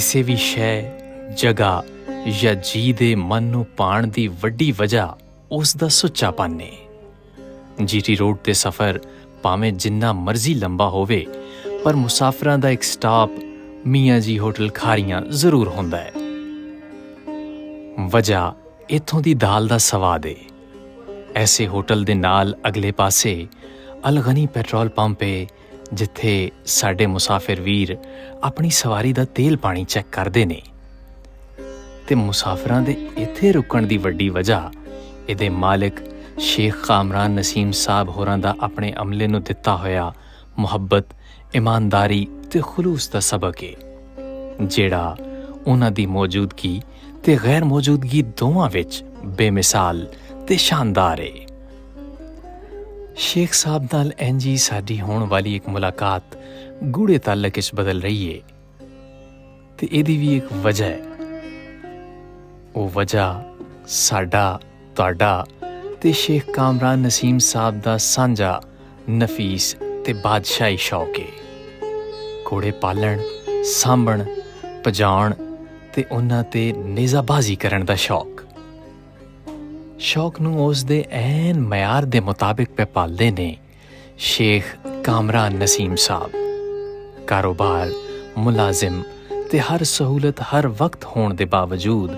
ਕਿਸੇ ਵੀ ਸ਼ੈ ਜਗ੍ਹਾ ਜਾਂ ਜੀ ਦੇ ਮਨ ਨੂੰ ਪਾਉਣ ਦੀ ਵੱਡੀ ਵਜ੍ਹਾ ਉਸ ਦਾ ਸੁੱਚਾਪਨ ਨੇ। GT ਰੋਡ 'ਤੇ ਸਫ਼ਰ ਭਾਵੇਂ ਜਿੰਨਾ ਮਰਜ਼ੀ ਲੰਬਾ ਹੋਵੇ, ਪਰ ਮੁਸਾਫਰਾਂ ਦਾ ਇੱਕ ਸਟਾਪ ਮੀਆਂ ਜੀ ਹੋਟਲ ਖਾਰੀਆਂ ਜ਼ਰੂਰ ਹੁੰਦਾ ਹੈ। ਵਜ੍ਹਾ ਇੱਥੋਂ ਦੀ ਦਾਲ ਦਾ ਸਵਾਦ ਏ। ਐਸੇ ਹੋਟਲ ਦੇ ਨਾਲ ਅਗਲੇ ਪਾਸੇ ਅਲਗਨੀ ਪੈਟਰੋਲ ਪੰਪ ਏ, ਜਿੱਥੇ ਸਾਡੇ ਮੁਸਾਫਿਰ ਵੀਰ ਆਪਣੀ ਸਵਾਰੀ ਦਾ ਤੇਲ ਪਾਣੀ ਚੈੱਕ ਕਰਦੇ ਨੇ। ਤੇ ਮੁਸਾਫਰਾਂ ਦੇ ਇੱਥੇ ਰੁਕਣ ਦੀ ਵੱਡੀ ਵਜ੍ਹਾ ਇਹਦੇ ਮਾਲਿਕ ਸ਼ੇਖ ਕਾਮਰਾਨ ਨਸੀਮ ਸਾਹਿਬ ਹੋਰਾਂ ਦਾ ਆਪਣੇ ਅਮਲੇ ਨੂੰ ਦਿੱਤਾ ਹੋਇਆ ਮੁਹੱਬਤ, ਇਮਾਨਦਾਰੀ ਤੇ ਖਲੂਸ ਦਾ ਸਬਕ ਏ, ਜਿਹੜਾ ਉਹਨਾਂ ਦੀ ਮੌਜੂਦਗੀ ਤੇ ਗੈਰ ਮੌਜੂਦਗੀ ਦੋਵਾਂ ਵਿੱਚ ਬੇਮਿਸਾਲ ਤੇ ਸ਼ਾਨਦਾਰ ਏ। ਸ਼ੇਖ ਸਾਹਿਬ ਨਾਲ ਇੰਝ ਹੀ ਸਾਡੀ ਹੋਣ ਵਾਲੀ ਇੱਕ ਮੁਲਾਕਾਤ ਗੂੜੇ ਤਾਲੁਕ ਵਿੱਚ ਬਦਲ ਰਹੀ ਏ, ਤੇ ਇਹਦੀ ਵੀ ਇੱਕ ਵਜ੍ਹਾ ਹੈ। ਉਹ ਵਜ੍ਹਾ ਸਾਡਾ, ਤੁਹਾਡਾ ਤੇ ਸ਼ੇਖ ਕਾਮਰਾਨ ਨਸੀਮ ਸਾਹਿਬ ਦਾ ਸਾਂਝਾ ਨਫੀਸ ਤੇ ਬਾਦਸ਼ਾਹੀ ਸ਼ੌਕ ਏ। ਘੋੜੇ ਪਾਲਣ, ਸਾਂਭਣ, ਭਜਾਉਣ ਤੇ ਉਹਨਾਂ ਤੇ ਨੇਜ਼ਾਬਾਜ਼ੀ ਕਰਨ ਦਾ ਸ਼ੌਕ ਨੂੰ ਉਸ ਦੇ ਐਨ ਮਿਆਰ ਦੇ ਮੁਤਾਬਿਕ ਪੇ ਪਾਲਦੇ ਨੇ ਸ਼ੇਖ ਕਾਮਰਾਨ ਨਸੀਮ ਸਾਹਿਬ। ਕਾਰੋਬਾਰ, ਮੁਲਾਜ਼ਮ ਤੇ ਹਰ ਸਹੂਲਤ ਹਰ ਵਕਤ ਹੋਣ ਦੇ ਬਾਵਜੂਦ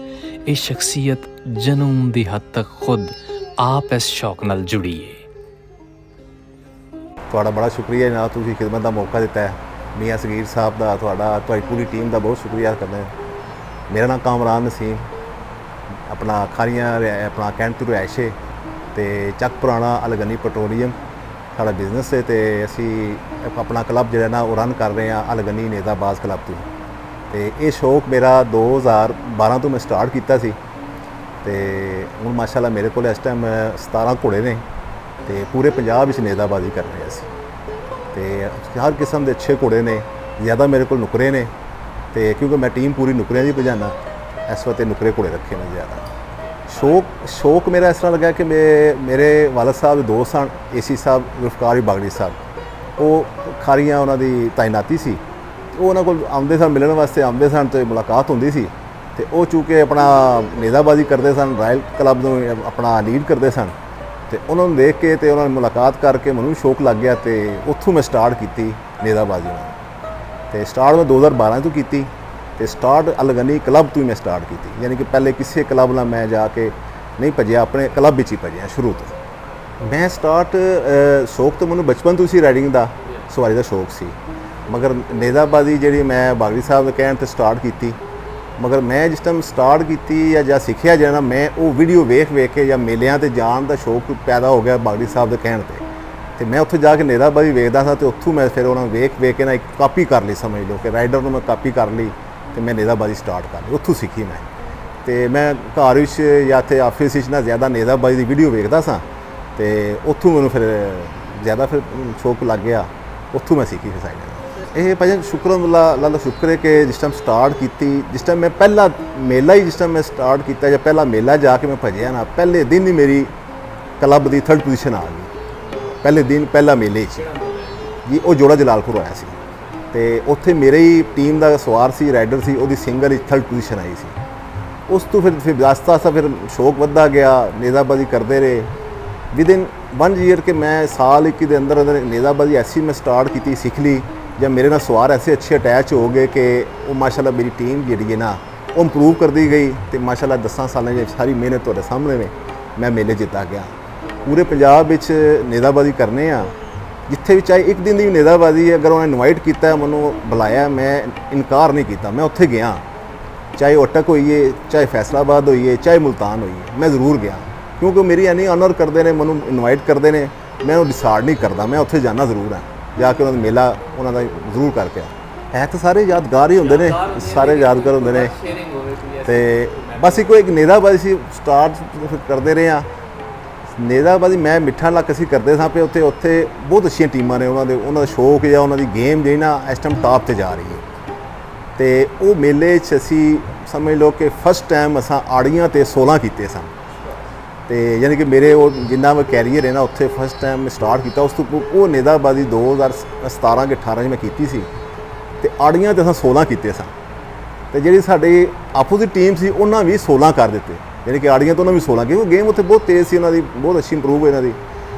ਇਹ ਸ਼ਖਸੀਅਤ ਜਨੂਨ ਦੀ ਹੱਦ ਤੱਕ ਖੁਦ ਆਪ ਇਸ ਸ਼ੌਕ ਨਾਲ ਜੁੜੀ ਏ। ਤੁਹਾਡਾ ਬੜਾ ਸ਼ੁਕਰੀਆ ਜਨਾਬ, ਤੁਸੀਂ ਖਿਦਮਤ ਦਾ ਮੌਕਾ ਦਿੱਤਾ ਹੈ। ਮੀਆਂ ਸਗੀਰ ਸਾਹਿਬ ਦਾ, ਤੁਹਾਡੀ ਪੂਰੀ ਟੀਮ ਦਾ ਬਹੁਤ ਸ਼ੁਕਰੀਆ ਕਰਦਾ ਹਾਂ। ਮੇਰਾ ਨਾਮ ਕਾਮਰਾਨ ਨਸੀਮ, ਆਪਣਾ ਖਾਰੀਆਂ ਆਪਣਾ ਕੈਂਟ ਤੋਂ ਰਿਹਾਇਸ਼ ਹੈ ਅਤੇ ਚੱਕ ਪੁਰਾਣਾ ਅਲਗਨੀ ਪੈਟਰੋਲੀਅਮ ਸਾਡਾ ਬਿਜ਼ਨਸ ਹੈ। ਅਤੇ ਅਸੀਂ ਆਪਣਾ ਕਲੱਬ ਜਿਹੜਾ ਨਾ ਉਹ ਰਨ ਕਰ ਰਹੇ ਹਾਂ ਅਲਗਨੀ ਨੇਜ਼ਾਬਾਜ਼ ਕਲੱਬ ਤੋਂ। ਅਤੇ ਇਹ ਸ਼ੌਕ ਮੇਰਾ 2012 ਤੋਂ ਮੈਂ ਸਟਾਰਟ ਕੀਤਾ ਸੀ, ਅਤੇ ਹੁਣ ਮਾਸ਼ਾਅੱਲਾ ਮੇਰੇ ਕੋਲ ਇਸ ਟਾਈਮ 17 ਘੋੜੇ ਨੇ ਅਤੇ ਪੂਰੇ ਪੰਜਾਬ ਵਿੱਚ ਨੇਜ਼ਾਬਾਜ਼ੀ ਕਰ ਰਹੇ ਅਸੀਂ। ਅਤੇ ਹਰ ਕਿਸਮ ਦੇ ਅੱਛੇ ਘੋੜੇ ਨੇ, ਜ਼ਿਆਦਾ ਮੇਰੇ ਕੋਲ ਨੁਕਰੇ ਨੇ, ਅਤੇ ਕਿਉਂਕਿ ਮੈਂ ਟੀਮ ਪੂਰੀ ਨੁਕਰਿਆਂ ਦੀ ਭਜਾਨਾ, ਇਸ ਵਕਤ ਨੁਕਰੇ ਘੋੜੇ ਰੱਖੇ ਨੇ ਜ਼ਿਆਦਾ। ਸ਼ੌਕ ਮੇਰਾ ਇਸ ਤਰ੍ਹਾਂ ਲੱਗਾ ਕਿ ਮੇਰੇ ਵਾਲਦ ਸਾਹਿਬ ਦੇ ਦੋਸਤ ਸਨ AC ਸਾਹਿਬ ਗੁਲਫਕਾਰ ਬਾਗੜੀ ਸਾਹਿਬ, ਉਹ ਖਾਰੀਆਂ ਉਹਨਾਂ ਦੀ ਤਾਇਨਾਤੀ ਸੀ। ਉਹ ਉਹਨਾਂ ਕੋਲ ਆਉਂਦੇ ਸਨ, ਮਿਲਣ ਵਾਸਤੇ ਆਉਂਦੇ ਸਨ ਅਤੇ ਮੁਲਾਕਾਤ ਹੁੰਦੀ ਸੀ। ਅਤੇ ਉਹ ਚੂੰਕਿ ਆਪਣਾ ਨੇਜ਼ਾਬਾਜ਼ੀ ਕਰਦੇ ਸਨ, ਰਾਇਲ ਕਲੱਬ ਨੂੰ ਆਪਣਾ ਲੀਡ ਕਰਦੇ ਸਨ, ਅਤੇ ਉਹਨਾਂ ਨੂੰ ਦੇਖ ਕੇ ਅਤੇ ਉਹਨਾਂ ਨਾਲ ਮੁਲਾਕਾਤ ਕਰਕੇ ਮੈਨੂੰ ਸ਼ੌਕ ਲੱਗ ਗਿਆ, ਅਤੇ ਉੱਥੋਂ ਮੈਂ ਸਟਾਰਟ ਕੀਤੀ ਨੇਜ਼ਾਬਾਜ਼ੀ ਨਾਲ। ਅਤੇ ਸਟਾਰਟ ਮੈਂ 2012 ਤੋਂ ਕੀਤੀ, ਅਤੇ ਸਟਾਰਟ ਅਲਗਨੀ ਕਲੱਬ ਤੋਂ ਹੀ ਮੈਂ ਸਟਾਰਟ ਕੀਤੀ। ਯਾਨੀ ਕਿ ਪਹਿਲੇ ਕਿਸੇ ਕਲੱਬ ਨਾਲ ਮੈਂ ਜਾ ਕੇ ਨਹੀਂ ਭੱਜਿਆ, ਆਪਣੇ ਕਲੱਬ ਵਿੱਚ ਹੀ ਭੱਜਿਆ ਸ਼ੁਰੂ ਤੋਂ। ਮੈਂ ਸਟਾਰਟ ਸ਼ੌਕ ਤਾਂ ਮੈਨੂੰ ਬਚਪਨ ਤੋਂ ਸੀ, ਰਾਈਡਿੰਗ ਦਾ, ਸਵਾਰੀ ਦਾ ਸ਼ੌਕ ਸੀ। ਮਗਰ ਨੇਜ਼ਾਬਾਜ਼ੀ ਜਿਹੜੀ ਮੈਂ ਬਾਗੜੀ ਸਾਹਿਬ ਦੇ ਕਹਿਣ 'ਤੇ ਸਟਾਰਟ ਕੀਤੀ, ਮਗਰ ਮੈਂ ਜਿਸ ਟਾਈਮ ਸਟਾਰਟ ਕੀਤੀ ਜਾਂ ਸਿੱਖਿਆ ਜਾਣਾ, ਮੈਂ ਉਹ ਵੀਡੀਓ ਵੇਖ ਕੇ ਜਾਂ ਮੇਲਿਆਂ 'ਤੇ ਜਾਣ ਦਾ ਸ਼ੌਕ ਪੈਦਾ ਹੋ ਗਿਆ ਬਾਗੜੀ ਸਾਹਿਬ ਦੇ ਕਹਿਣ 'ਤੇ। ਅਤੇ ਮੈਂ ਉੱਥੇ ਜਾ ਕੇ ਨੇਜ਼ਾਬਾਜ਼ੀ ਵੇਖਦਾ ਸਾਂ, ਅਤੇ ਉੱਥੋਂ ਮੈਂ ਫਿਰ ਉਹਨਾਂ ਨੂੰ ਵੇਖ ਕੇ ਨਾ ਇੱਕ ਕਾਪੀ ਕਰ ਲਈ, ਸਮਝ ਲਓ ਕਿ ਰਾਈਡਰ ਨੂੰ ਮੈਂ ਕਾਪੀ ਕਰ ਲਈ, ਅਤੇ ਮੈਂ ਨੇਜ਼ਾਬਾਜ਼ੀ ਸਟਾਰਟ ਕਰ ਲਈ, ਉੱਥੋਂ ਸਿੱਖੀ ਮੈਂ। ਅਤੇ ਮੈਂ ਘਰ ਵਿੱਚ ਜਾਂ ਇੱਥੇ ਆਫਿਸ ਵਿੱਚ ਨਾ ਜ਼ਿਆਦਾ ਨੇਜ਼ਾਬਾਜ਼ੀ ਦੀ ਵੀਡੀਓ ਵੇਖਦਾ ਸਾਂ, ਅਤੇ ਉੱਥੋਂ ਮੈਨੂੰ ਫਿਰ ਜ਼ਿਆਦਾ ਸ਼ੌਕ ਲੱਗ ਗਿਆ, ਉੱਥੋਂ ਮੈਂ ਸਿੱਖੀ ਫਿਰ ਸਾਈਡ। ਇਹ ਭਾਜੀ ਸ਼ੁਕਰੁੱਲਾ ਅੱਲਾ ਦਾ ਸ਼ੁਕਰ ਹੈ ਕਿ ਜਿਸ ਟਾਈਮ ਸਟਾਰਟ ਕੀਤੀ, ਜਿਸ ਟਾਈਮ ਮੈਂ ਪਹਿਲਾ ਮੇਲਾ ਹੀ ਜਿਸ ਟਾਈਮ ਮੈਂ ਸਟਾਰਟ ਕੀਤਾ, ਜਾਂ ਪਹਿਲਾ ਮੇਲਾ ਜਾ ਕੇ ਮੈਂ ਭੱਜਿਆ ਨਾ, ਪਹਿਲੇ ਦਿਨ ਹੀ ਮੇਰੀ ਕਲੱਬ ਦੀ 3rd ਪੋਜੀਸ਼ਨ ਆ ਗਈ। ਪਹਿਲੇ ਦਿਨ ਪਹਿਲਾ ਮੇਲੇ 'ਚ ਜੀ ਉਹ ਜੋੜਾ ਜਲਾਲਪੁਰ ਆਇਆ ਸੀ, ਅਤੇ ਉੱਥੇ ਮੇਰੇ ਹੀ ਟੀਮ ਦਾ ਸਵਾਰ ਸੀ, ਰਾਈਡਰ ਸੀ, ਉਹਦੀ ਸਿੰਗਲ ਵਿੱਚ 3rd ਪੋਜੀਸ਼ਨ ਆਈ ਸੀ। ਉਸ ਤੋਂ ਫਿਰ ਆਸਤਾ ਫਿਰ ਸ਼ੌਕ ਵੱਧਦਾ ਗਿਆ, ਨੇਜ਼ਾਬਾਜ਼ੀ ਕਰਦੇ ਰਹੇ। ਵਿਦਿਨ 1 ਈਅਰ ਕਿ ਮੈਂ ਸਾਲ 1 ਦੇ ਅੰਦਰ ਨੇਜ਼ਾਬਾਜ਼ੀ ਐਸੀ ਮੈਂ ਸਟਾਰਟ ਕੀਤੀ, ਸਿੱਖ ਲਈ, ਜਾਂ ਮੇਰੇ ਨਾਲ ਸਵਾਰ ਐਸੇ ਅੱਛੇ ਅਟੈਚ ਹੋ ਗਏ ਕਿ ਉਹ ਮਾਸ਼ਾਅੱਲਾ ਮੇਰੀ ਟੀਮ ਜਿਹੜੀ ਹੈ ਨਾ ਉਹ ਇੰਪਰੂਵ ਕਰਦੀ ਗਈ। ਅਤੇ ਮਾਸ਼ਾਅੱਲਾ 10 ਸਾਲਾਂ ਦੀ ਸਾਰੀ ਮਿਹਨਤ ਤੁਹਾਡੇ ਸਾਹਮਣੇ ਨੇ, ਮੈਂ ਮੇਲੇ ਜਿੱਤਾ ਗਿਆ। ਪੂਰੇ ਪੰਜਾਬ ਵਿੱਚ ਨੇਜ਼ਾਬਾਜ਼ੀ ਕਰਨੇ ਆ, ਜਿੱਥੇ ਵੀ ਚਾਹੇ ਇੱਕ ਦਿਨ ਦੀ ਨੇਜ਼ਾਬਾਜ਼ੀ ਹੈ, ਅਗਰ ਉਹਨਾਂ ਨੇ ਇਨਵਾਈਟ ਕੀਤਾ, ਮੈਨੂੰ ਬੁਲਾਇਆ, ਮੈਂ ਇਨਕਾਰ ਨਹੀਂ ਕੀਤਾ, ਮੈਂ ਉੱਥੇ ਗਿਆ। ਚਾਹੇ ਉਹ ਅਟਕ ਹੋਈਏ, ਚਾਹੇ ਫੈਸਲਾਬਾਦ ਹੋਈਏ, ਚਾਹੇ ਮੁਲਤਾਨ ਹੋਈਏ, ਮੈਂ ਜ਼ਰੂਰ ਗਿਆ, ਕਿਉਂਕਿ ਮੇਰੀ ਇੰਨੀ ਆਨਰ ਕਰਦੇ ਨੇ, ਮੈਨੂੰ ਇਨਵਾਈਟ ਕਰਦੇ ਨੇ, ਮੈਂ ਉਹ ਡਿਸਾਈਡ ਨਹੀਂ ਕਰਦਾ, ਮੈਂ ਉੱਥੇ ਜਾਣਾ ਜ਼ਰੂਰ ਹੈ, ਜਾ ਕੇ ਉਹਨਾਂ ਦਾ ਮੇਲਾ ਉਹਨਾਂ ਦਾ ਜ਼ਰੂਰ ਕਰਕੇ ਹੈ। ਤਾਂ ਸਾਰੇ ਯਾਦਗਾਰ ਹੀ ਹੁੰਦੇ ਨੇ, ਸਾਰੇ ਯਾਦਗਾਰ ਹੁੰਦੇ ਨੇ। ਅਤੇ ਬਸ ਇੱਕੋ ਇੱਕ ਨੇਜ਼ਾਬਾਜ਼ੀ ਸਟਾਰਟ ਕਰਦੇ ਰਹੇ ਹਾਂ। ਨੇਜ਼ਾਬਾਜ਼ੀ ਮੈਂ ਮਿੱਠਾ ਲੱਕ ਅਸੀਂ ਕਰਦੇ ਸਾਂ ਪਏ, ਉੱਥੇ ਬਹੁਤ ਅੱਛੀਆਂ ਟੀਮਾਂ ਨੇ, ਉਹਨਾਂ ਦਾ ਸ਼ੌਕ ਜਾਂ ਉਹਨਾਂ ਦੀ ਗੇਮ ਜਿਹੜੀ ਨਾ ਇਸ ਟਾਈਮ ਟਾਪ 'ਤੇ ਜਾ ਰਹੀ ਹੈ। ਅਤੇ ਉਹ ਮੇਲੇ 'ਚ ਅਸੀਂ ਸਮਝ ਲਓ ਕਿ ਫਸਟ ਟਾਈਮ ਅਸਾਂ ਆੜੀਆਂ 'ਤੇ 16 ਕੀਤੇ ਸਨ। ਅਤੇ ਯਾਨੀ ਕਿ ਮੇਰੇ ਉਹ ਜਿੰਨਾ ਮੈਂ ਕੈਰੀਅਰ ਹੈ ਨਾ, ਉੱਥੇ ਫਸਟ ਟਾਈਮ ਮੈਂ ਸਟਾਰਟ ਕੀਤਾ। ਉਸ ਤੋਂ ਉਹ ਨੇਜ਼ਾਬਾਜ਼ੀ 2017 ਕਿ 18 'ਚ ਮੈਂ ਕੀਤੀ ਸੀ, ਅਤੇ ਆੜੀਆਂ 'ਤੇ ਅਸਾਂ 16 ਕੀਤੇ ਸਨ। ਤੇ ਜਿਹੜੀ ਸਾਡੀ ਆਪੋਜ਼ਿਟ ਟੀਮ ਸੀ ਉਹਨਾਂ ਵੀ 16 ਕਰ ਦਿੱਤੇ, ਯਾਨੀ ਕਿ ਆੜੀਆਂ ਤੋਂ ਉਹਨਾਂ ਵੀ 16, ਕਿਉਂਕਿ ਗੇਮ ਉੱਥੇ ਬਹੁਤ ਤੇਜ਼ ਸੀ ਉਹਨਾਂ ਦੀ, ਬਹੁਤ ਅੱਛੀ ਇੰਪਰੂਵ ਇਹਨਾਂ ਦੀ,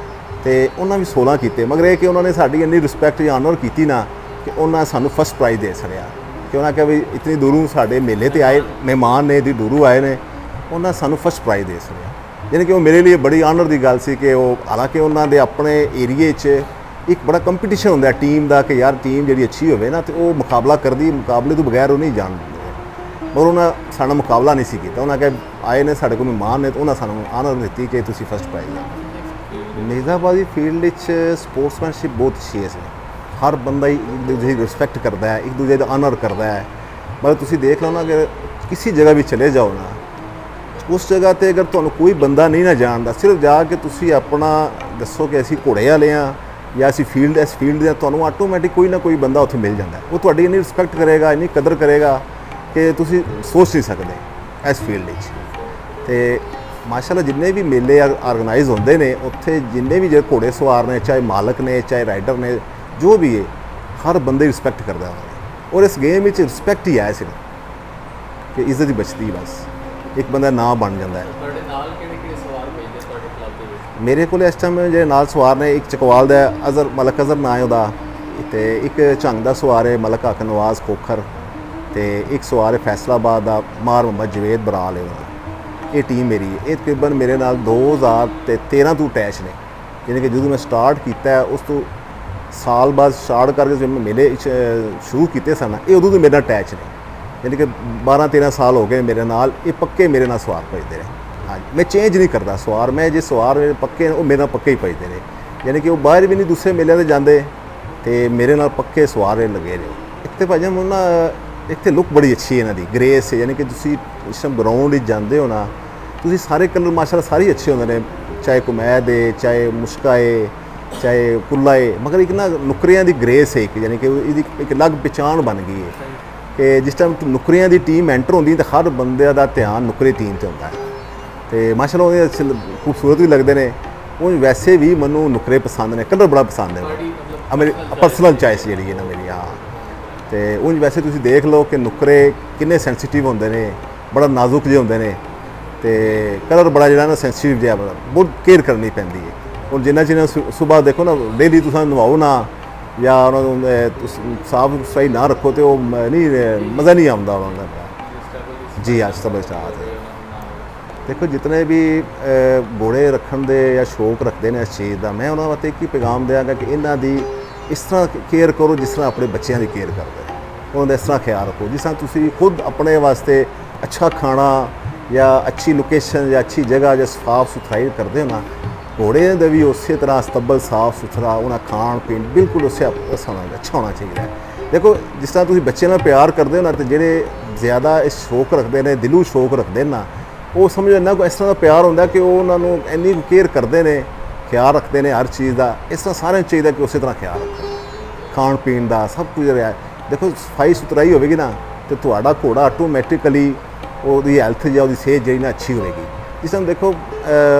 ਤੇ ਉਹਨਾਂ ਵੀ 16 ਕੀਤੇ। ਮਗਰ ਇਹ ਕਿ ਉਹਨਾਂ ਨੇ ਸਾਡੀ ਇੰਨੀ ਰਿਸਪੈਕਟ ਜਾਂ ਆਨਰ ਕੀਤੀ ਨਾ ਕਿ ਉਹਨਾਂ ਸਾਨੂੰ ਫਸਟ ਪ੍ਰਾਈਜ਼ ਦੇ ਛੜਿਆ, ਕਿ ਉਹਨਾਂ ਕਿਹਾ ਵੀ ਇਤਨੀ ਦੂਰੋਂ ਸਾਡੇ ਮੇਲੇ ਤੇ ਆਏ ਮਹਿਮਾਨ ਨੇ, ਦੀ ਦੂਰੋਂ ਆਏ ਨੇ, ਉਹਨਾਂ ਸਾਨੂੰ ਫਸਟ ਪ੍ਰਾਈਜ਼ ਦੇ ਛੜਿਆ। ਯਾਨੀ ਕਿ ਉਹ ਮੇਰੇ ਲਈ ਬੜੀ ਆਨਰ ਦੀ ਗੱਲ ਸੀ ਕਿ ਉਹ, ਹਾਲਾਂਕਿ ਉਹਨਾਂ ਦੇ ਆਪਣੇ ਏਰੀਏ 'ਚ ਇੱਕ ਬੜਾ ਕੰਪੀਟੀਸ਼ਨ ਹੁੰਦਾ ਟੀਮ ਦਾ ਕਿ ਯਾਰ ਟੀਮ ਜਿਹੜੀ ਅੱਛੀ ਹੋਵੇ ਨਾ ਤੇ ਉਹ ਮੁਕਾਬਲਾ ਕਰਦੀ, ਮੁਕਾਬਲੇ ਤੋਂ ਬਗੈਰ ਉਹ ਨਹੀਂ ਜਾਣ ਦਿੰਦੇ, ਪਰ ਉਹਨਾਂ ਸਾਡਾ ਮੁਕਾਬਲਾ ਨਹੀਂ ਸੀ ਕੀਤਾ। ਉਹਨਾਂ ਕਿਹਾ ਆਏ ਨੇ ਸਾਡੇ ਕੋਲ ਮਹਿਮਾਨ ਨੇ, ਤੇ ਉਹਨਾਂ ਸਾਨੂੰ ਆਨਰ ਦਿੱਤੀ ਕਿ ਤੁਸੀਂ ਫਸਟ ਪ੍ਰਾਈਜ਼ ਲਓ। ਨਿਜ਼ਾਮਾਬਾਦੀ ਫੀਲਡ ਵਿੱਚ ਸਪੋਰਟਸਮੈਨਸ਼ਿਪ ਬਹੁਤ ਅੱਛੀ ਹੈ ਸੀ, ਹਰ ਬੰਦਾ ਹੀ ਇੱਕ ਦੂਜੇ ਦੀ ਰਿਸਪੈਕਟ ਕਰਦਾ ਹੈ, ਇੱਕ ਦੂਜੇ ਦਾ ਆਨਰ ਕਰਦਾ ਹੈ। ਮਤਲਬ ਤੁਸੀਂ ਦੇਖ ਲਓ ਨਾ ਕਿ ਕਿਸੇ ਜਗ੍ਹਾ ਵੀ ਚਲੇ ਜਾਓ ਨਾ, ਉਸ ਜਗ੍ਹਾ 'ਤੇ ਅਗਰ ਤੁਹਾਨੂੰ ਕੋਈ ਬੰਦਾ ਨਹੀਂ ਨਾ ਜਾਣਦਾ, ਸਿਰਫ ਜਾ ਕੇ ਤੁਸੀਂ ਆਪਣਾ ਦੱਸੋ ਕਿ ਅਸੀਂ ਘੋੜੇ ਵਾਲੇ ਹਾਂ ਜਾਂ ਅਸੀਂ ਇਸ ਫੀਲਡ ਦੇ, ਤੁਹਾਨੂੰ ਆਟੋਮੈਟਿਕ ਕੋਈ ਨਾ ਕੋਈ ਬੰਦਾ ਉੱਥੇ ਮਿਲ ਜਾਂਦਾ। ਉਹ ਤੁਹਾਡੀ ਇੰਨੀ ਰਿਸਪੈਕਟ ਕਰੇਗਾ, ਇੰਨੀ ਕਦਰ ਕਰੇਗਾ ਕਿ ਤੁਸੀਂ ਸੋਚ ਨਹੀਂ ਸਕਦੇ ਇਸ ਫੀਲਡ ਵਿੱਚ। ਅਤੇ ਮਾਸ਼ਾਅੱਲਾ ਜਿੰਨੇ ਵੀ ਮੇਲੇ ਆਰਗੇਨਾਈਜ਼ ਹੁੰਦੇ ਨੇ ਉੱਥੇ ਜਿੰਨੇ ਵੀ ਜਿਹੜੇ ਘੋੜੇ ਸਵਾਰ ਨੇ, ਚਾਹੇ ਮਾਲਕ ਨੇ, ਚਾਹੇ ਰਾਈਡਰ ਨੇ, ਜੋ ਵੀ ਹੈ, ਹਰ ਬੰਦੇ ਰਿਸਪੈਕਟ ਕਰਦਾ ਉਹਨਾਂ ਨੇ। ਔਰ ਇਸ ਗੇਮ ਵਿੱਚ ਰਿਸਪੈਕਟ ਹੀ ਆਇਆ ਸਿਰਫ ਕਿ ਇੱਜ਼ਤ ਹੀ ਬਚਦੀ, ਬਸ ਇੱਕ ਬੰਦਾ ਨਾਂ ਬਣ ਜਾਂਦਾ ਹੈ। ਤੁਹਾਡੇ ਨਾਲ ਕਿਹੜੇ ਸਵਾਰ ਭੇਜਦੇ ਤੁਹਾਡੇ ਕਲੱਬ ਦੇ ਵਿੱਚ? ਮੇਰੇ ਕੋਲ ਇਸ ਟਾਈਮ ਜਿਹੜੇ ਨਾਲ ਸਵਾਰ ਨੇ, ਇੱਕ ਚਕਵਾਲ ਦਾ ਅਜ਼ਰ, ਮਲਕ ਅਜ਼ਰ ਨਾਂ ਹੈ ਉਹਦਾ, ਅਤੇ ਇੱਕ ਝੰਗ ਦਾ ਸਵਾਰ ਹੈ ਮਲਕ ਹਕ ਨਵਾਜ਼ ਖੋਖਰ, ਅਤੇ ਇੱਕ ਸਵਾਰ ਹੈ ਫੈਸਲਾਬਾਦ ਦਾ ਮਾਰ ਮੁਹੰਮਦ ਜਵੇਦ ਬਰਾਲ ਹੈ ਉਹਦਾ। ਇਹ ਟੀਮ ਮੇਰੀ ਹੈ, ਇਹ ਤਕਰੀਬਨ ਮੇਰੇ ਨਾਲ 2013 ਤੋਂ ਅਟੈਚ ਨੇ, ਯਾਨੀ ਕਿ ਜਦੋਂ ਮੈਂ ਸਟਾਰਟ ਕੀਤਾ ਉਸ ਤੋਂ ਸਾਲ ਬਾਅਦ ਸਟਾਰਟ ਕਰਕੇ ਜਦੋਂ ਮੈਂ ਮੇਲੇ ਸ਼ੁਰੂ ਕੀਤੇ ਸਨ, ਇਹ ਉਦੋਂ ਤੋਂ ਮੇਰੇ ਨਾਲ ਅਟੈਚ ਨੇ, ਯਾਨੀ ਕਿ 12-13 ਸਾਲ ਹੋ ਗਏ ਮੇਰੇ ਨਾਲ। ਇਹ ਪੱਕੇ ਮੇਰੇ ਨਾਲ ਸਵਾਰ ਭਜਦੇ ਨੇ। ਹਾਂਜੀ, ਮੈਂ ਚੇਂਜ ਨਹੀਂ ਕਰਦਾ ਸਵਾਰ, ਮੈਂ ਜੇ ਸਵਾਰ ਮੇਰੇ ਪੱਕੇ ਨੇ ਉਹ ਮੇਰੇ ਨਾਲ ਪੱਕੇ ਹੀ ਭਜਦੇ ਨੇ, ਯਾਨੀ ਕਿ ਉਹ ਬਾਹਰ ਵੀ ਨਹੀਂ ਦੂਸਰੇ ਮੇਲਿਆਂ 'ਤੇ ਜਾਂਦੇ, ਅਤੇ ਮੇਰੇ ਨਾਲ ਪੱਕੇ ਸਵਾਰ ਲੱਗੇ ਨੇ। ਇੱਕ ਤਾਂ ਭਾਜੀ ਹੁਣ ਨਾ ਇੱਥੇ ਲੁੱਕ ਬੜੀ ਅੱਛੀ ਹੈ ਇਹਨਾਂ ਦੀ, ਗ੍ਰੇਸ ਹੈ, ਯਾਨੀ ਕਿ ਤੁਸੀਂ ਇਸ ਟਾਈਮ ਗਰਾਊਂਡ ਵਿੱਚ ਜਾਂਦੇ ਹੋ ਨਾ, ਤੁਸੀਂ ਸਾਰੇ ਕਲਰ ਮਾਸ਼ਾਅੱਲਾ ਸਾਰੇ ਅੱਛੇ ਹੁੰਦੇ ਨੇ, ਚਾਹੇ ਕੁਮੈਦ ਹੈ, ਚਾਹੇ ਮੁਸ਼ਕਾ ਹੈ, ਚਾਹੇ ਕੁੱਲਾ ਹੈ, ਮਗਰ ਇੱਕ ਨਾ ਨੁਕਰਿਆਂ ਦੀ ਗ੍ਰੇਸ ਹੈ ਇੱਕ, ਯਾਨੀ ਕਿ ਇਹਦੀ ਇੱਕ ਅਲੱਗ ਪਛਾਣ ਬਣ ਗਈ ਹੈ ਕਿ ਜਿਸ ਟਾਈਮ ਨੁਕਰਿਆਂ ਦੀ ਟੀਮ ਐਂਟਰ ਹੁੰਦੀ ਤਾਂ ਹਰ ਬੰਦੇ ਦਾ ਧਿਆਨ ਨੁਕਰੇ ਟੀਮ 'ਤੇ ਹੁੰਦਾ ਹੈ, ਅਤੇ ਮਾਸ਼ਾਅੱਲਾ ਉਹਦੇ ਅੱਛੇ ਖੂਬਸੂਰਤ ਵੀ ਲੱਗਦੇ ਨੇ। ਉਹ ਵੈਸੇ ਵੀ ਮੈਨੂੰ ਨੁਕਰੇ ਪਸੰਦ ਨੇ, ਕਲਰ ਬੜਾ ਪਸੰਦ ਹੈ, ਮੇਰੀ ਪਰਸਨਲ ਚੋਇਸ ਜਿਹੜੀ ਹੈ ਨਾ ਮੇਰੀ। ਹਾਂ, ਅਤੇ ਉਂਝ ਵੈਸੇ ਤੁਸੀਂ ਦੇਖ ਲਓ ਕਿ ਨੁਕਰੇ ਕਿੰਨੇ ਸੈਂਸੀਟਿਵ ਹੁੰਦੇ ਨੇ, ਬੜਾ ਨਾਜ਼ੁਕ ਜਿਹੇ ਹੁੰਦੇ ਨੇ, ਅਤੇ ਕਲਰ ਬੜਾ ਜਿਹੜਾ ਨਾ ਸੈਂਸੀਟਿਵ ਜਿਹਾ, ਬਹੁਤ ਕੇਅਰ ਕਰਨੀ ਪੈਂਦੀ ਹੈ। ਹੁਣ ਜਿੰਨਾ ਚਿਰ ਸੁਬਾਹ ਦੇਖੋ ਨਾ, ਡੇਲੀ ਤੁਸੀਂ ਨਵਾਓ ਨਾ ਜਾਂ ਉਹਨਾਂ ਨੂੰ ਸਾਫ ਸਫਾਈ ਨਾ ਰੱਖੋ ਤੇ ਉਹ ਨਹੀਂ ਮਜ਼ਾ ਨਹੀਂ ਆਉਂਦਾ ਉਹਨਾਂ ਦਾ। ਜੀ ਅੱਜ ਤੱਕ ਸਟਾਰਟ ਹੈ। ਦੇਖੋ ਜਿਤਨੇ ਵੀ ਘੋੜੇ ਰੱਖਣ ਦੇ ਜਾਂ ਸ਼ੌਕ ਰੱਖਦੇ ਨੇ ਇਸ ਚੀਜ਼ ਦਾ, ਮੈਂ ਉਹਨਾਂ ਵਾਸਤੇ ਇੱਕ ਹੀ ਪੈਗਾਮ ਦਿਆਂਗਾ ਕਿ ਇਹਨਾਂ ਦੀ ਇਸ ਤਰ੍ਹਾਂ ਕੇਅਰ ਕਰੋ ਜਿਸ ਤਰ੍ਹਾਂ ਆਪਣੇ ਬੱਚਿਆਂ ਦੀ ਕੇਅਰ ਕਰਦੇ, ਉਹਨਾਂ ਦਾ ਇਸ ਤਰ੍ਹਾਂ ਖਿਆਲ ਰੱਖੋ ਜਿਸ ਤਰ੍ਹਾਂ ਤੁਸੀਂ ਖੁਦ ਆਪਣੇ ਵਾਸਤੇ ਅੱਛਾ ਖਾਣਾ ਜਾਂ ਅੱਛੀ ਲੋਕੇਸ਼ਨ ਜਾਂ ਅੱਛੀ ਜਗ੍ਹਾ ਜਾਂ ਸਾਫ ਸੁਥਰਾਈ ਕਰਦੇ ਹੋ ਨਾ, ਘੋੜਿਆਂ ਦਾ ਵੀ ਉਸੇ ਤਰ੍ਹਾਂ ਅਸਤਬਲ ਸਾਫ ਸੁਥਰਾ, ਉਹਨਾਂ ਖਾਣ ਪੀਣ ਬਿਲਕੁਲ ਉਸੇ ਅੱਛਾ ਹੋਣਾ ਚਾਹੀਦਾ ਹੈ। ਦੇਖੋ ਜਿਸ ਤਰ੍ਹਾਂ ਤੁਸੀਂ ਬੱਚਿਆਂ ਨਾਲ ਪਿਆਰ ਕਰਦੇ ਹੋ ਨਾ, ਤੇ ਜਿਹੜੇ ਜ਼ਿਆਦਾ ਇਸ ਸ਼ੌਕ ਰੱਖਦੇ ਨੇ, ਦਿਲੋਂ ਸ਼ੌਕ ਰੱਖਦੇ ਨੇ ਨਾ, ਉਹ ਸਮਝੋ ਇੰਨਾ ਕੋਈ ਇਸ ਤਰ੍ਹਾਂ ਦਾ ਪਿਆਰ ਹੁੰਦਾ ਕਿ ਉਹ ਉਹਨਾਂ ਨੂੰ ਇੰਨੀ ਕੇਅਰ ਕਰਦੇ ਨੇ, ਖਿਆਲ ਰੱਖਦੇ ਨੇ ਹਰ ਚੀਜ਼ ਦਾ। ਇਸ ਤਰ੍ਹਾਂ ਸਾਰਿਆਂ ਨੂੰ ਚਾਹੀਦਾ ਕਿ ਉਸੇ ਤਰ੍ਹਾਂ ਖਿਆਲ ਰੱਖੋ, ਖਾਣ ਪੀਣ ਦਾ ਸਭ ਕੁਝ ਰਿਹਾ। ਦੇਖੋ ਸਫਾਈ ਸੁਥਰਾਈ ਹੋਵੇਗੀ ਨਾ ਤੇ ਤੁਹਾਡਾ ਘੋੜਾ ਆਟੋਮੈਟਿਕਲੀ ਉਹਦੀ ਹੈਲਥ ਜਾਂ ਉਹਦੀ ਸਿਹਤ ਜਿਹੜੀ ਨਾ ਅੱਛੀ ਹੋਵੇਗੀ। ਜਿਸ ਤਰ੍ਹਾਂ ਦੇਖੋ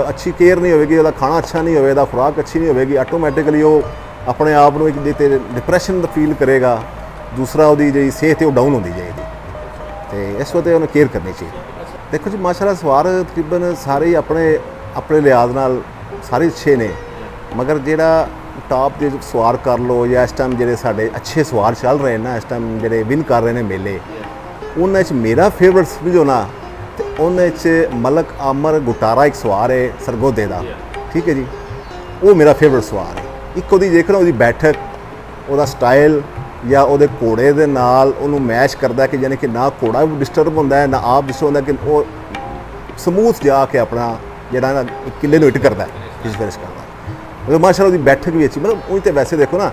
ਅੱਛੀ ਕੇਅਰ ਨਹੀਂ ਹੋਵੇਗੀ, ਉਹਦਾ ਖਾਣਾ ਅੱਛਾ ਨਹੀਂ ਹੋਵੇਗਾ, ਖੁਰਾਕ ਅੱਛੀ ਨਹੀਂ ਹੋਵੇਗੀ, ਆਟੋਮੈਟਿਕਲੀ ਉਹ ਆਪਣੇ ਆਪ ਨੂੰ ਇੱਕ ਡਿਪਰੈਸ਼ਨ ਦਾ ਫੀਲ ਕਰੇਗਾ। ਦੂਸਰਾ ਉਹਦੀ ਜਿਹੜੀ ਸਿਹਤ ਹੈ ਉਹ ਡਾਊਨ ਹੁੰਦੀ ਜਾਏਗੀ, ਅਤੇ ਇਸ ਵਾਸਤੇ ਉਹਨੂੰ ਕੇਅਰ ਕਰਨੀ ਚਾਹੀਦੀ। ਦੇਖੋ ਜੀ ਮਾਸ਼ਾਅੱਲਾ ਸਵਾਰ ਤਕਰੀਬਨ ਸਾਰੇ ਹੀ ਆਪਣੇ ਲਿਹਾਜ਼ ਨਾਲ ਸਾਰੇ ਅੱਛੇ ਨੇ, ਮਗਰ ਜਿਹੜਾ ਟਾਪ ਦੇ ਸਵਾਰ ਕਰ ਲਓ ਜਾਂ ਇਸ ਟਾਈਮ ਜਿਹੜੇ ਸਾਡੇ ਅੱਛੇ ਸਵਾਰ ਚੱਲ ਰਹੇ ਨਾ, ਇਸ ਟਾਈਮ ਜਿਹੜੇ ਵਿਨ ਕਰ ਰਹੇ ਨੇ ਮੇਲੇ, ਉਹਨਾਂ 'ਚ ਮੇਰਾ ਫੇਵਰਟ ਸਮਝੋ ਨਾ, ਅਤੇ ਉਹਨਾਂ 'ਚ ਮਲਕ ਆਮਰ ਗੁਟਾਰਾ ਇੱਕ ਸਵਾਰ ਹੈ ਸਰਗੋਦੇ ਦਾ, ਠੀਕ ਹੈ ਜੀ, ਉਹ ਮੇਰਾ ਫੇਵਰਟ ਸਵਾਰ ਹੈ। ਇੱਕ ਉਹਦੀ ਦੇਖ ਲਓ ਉਹਦੀ ਬੈਠਕ, ਉਹਦਾ ਸਟਾਈਲ ਜਾਂ ਉਹਦੇ ਘੋੜੇ ਦੇ ਨਾਲ ਉਹਨੂੰ ਮੈਚ ਕਰਦਾ ਕਿ ਯਾਨੀ ਕਿ ਨਾ ਘੋੜਾ ਵੀ ਡਿਸਟਰਬ ਹੁੰਦਾ ਹੈ ਨਾ ਆਪ ਡਿਸਟਰਬ ਹੁੰਦਾ, ਕਿ ਉਹ ਸਮੂਥ ਜਾ ਕੇ ਆਪਣਾ ਜਿਹੜਾ ਨਾ ਕਿਲੇ ਨੂੰ ਹਿੱਟ ਕਰਦਾ, ਫਿਸ਼ ਕਰਦਾ। ਮਤਲਬ ਮਾਸ਼ਾਅੱਲਾ ਉਹਦੀ ਬੈਠਕ ਵੀ ਅੱਛੀ, ਮਤਲਬ ਉਹ ਤਾਂ ਵੈਸੇ ਦੇਖੋ ਨਾ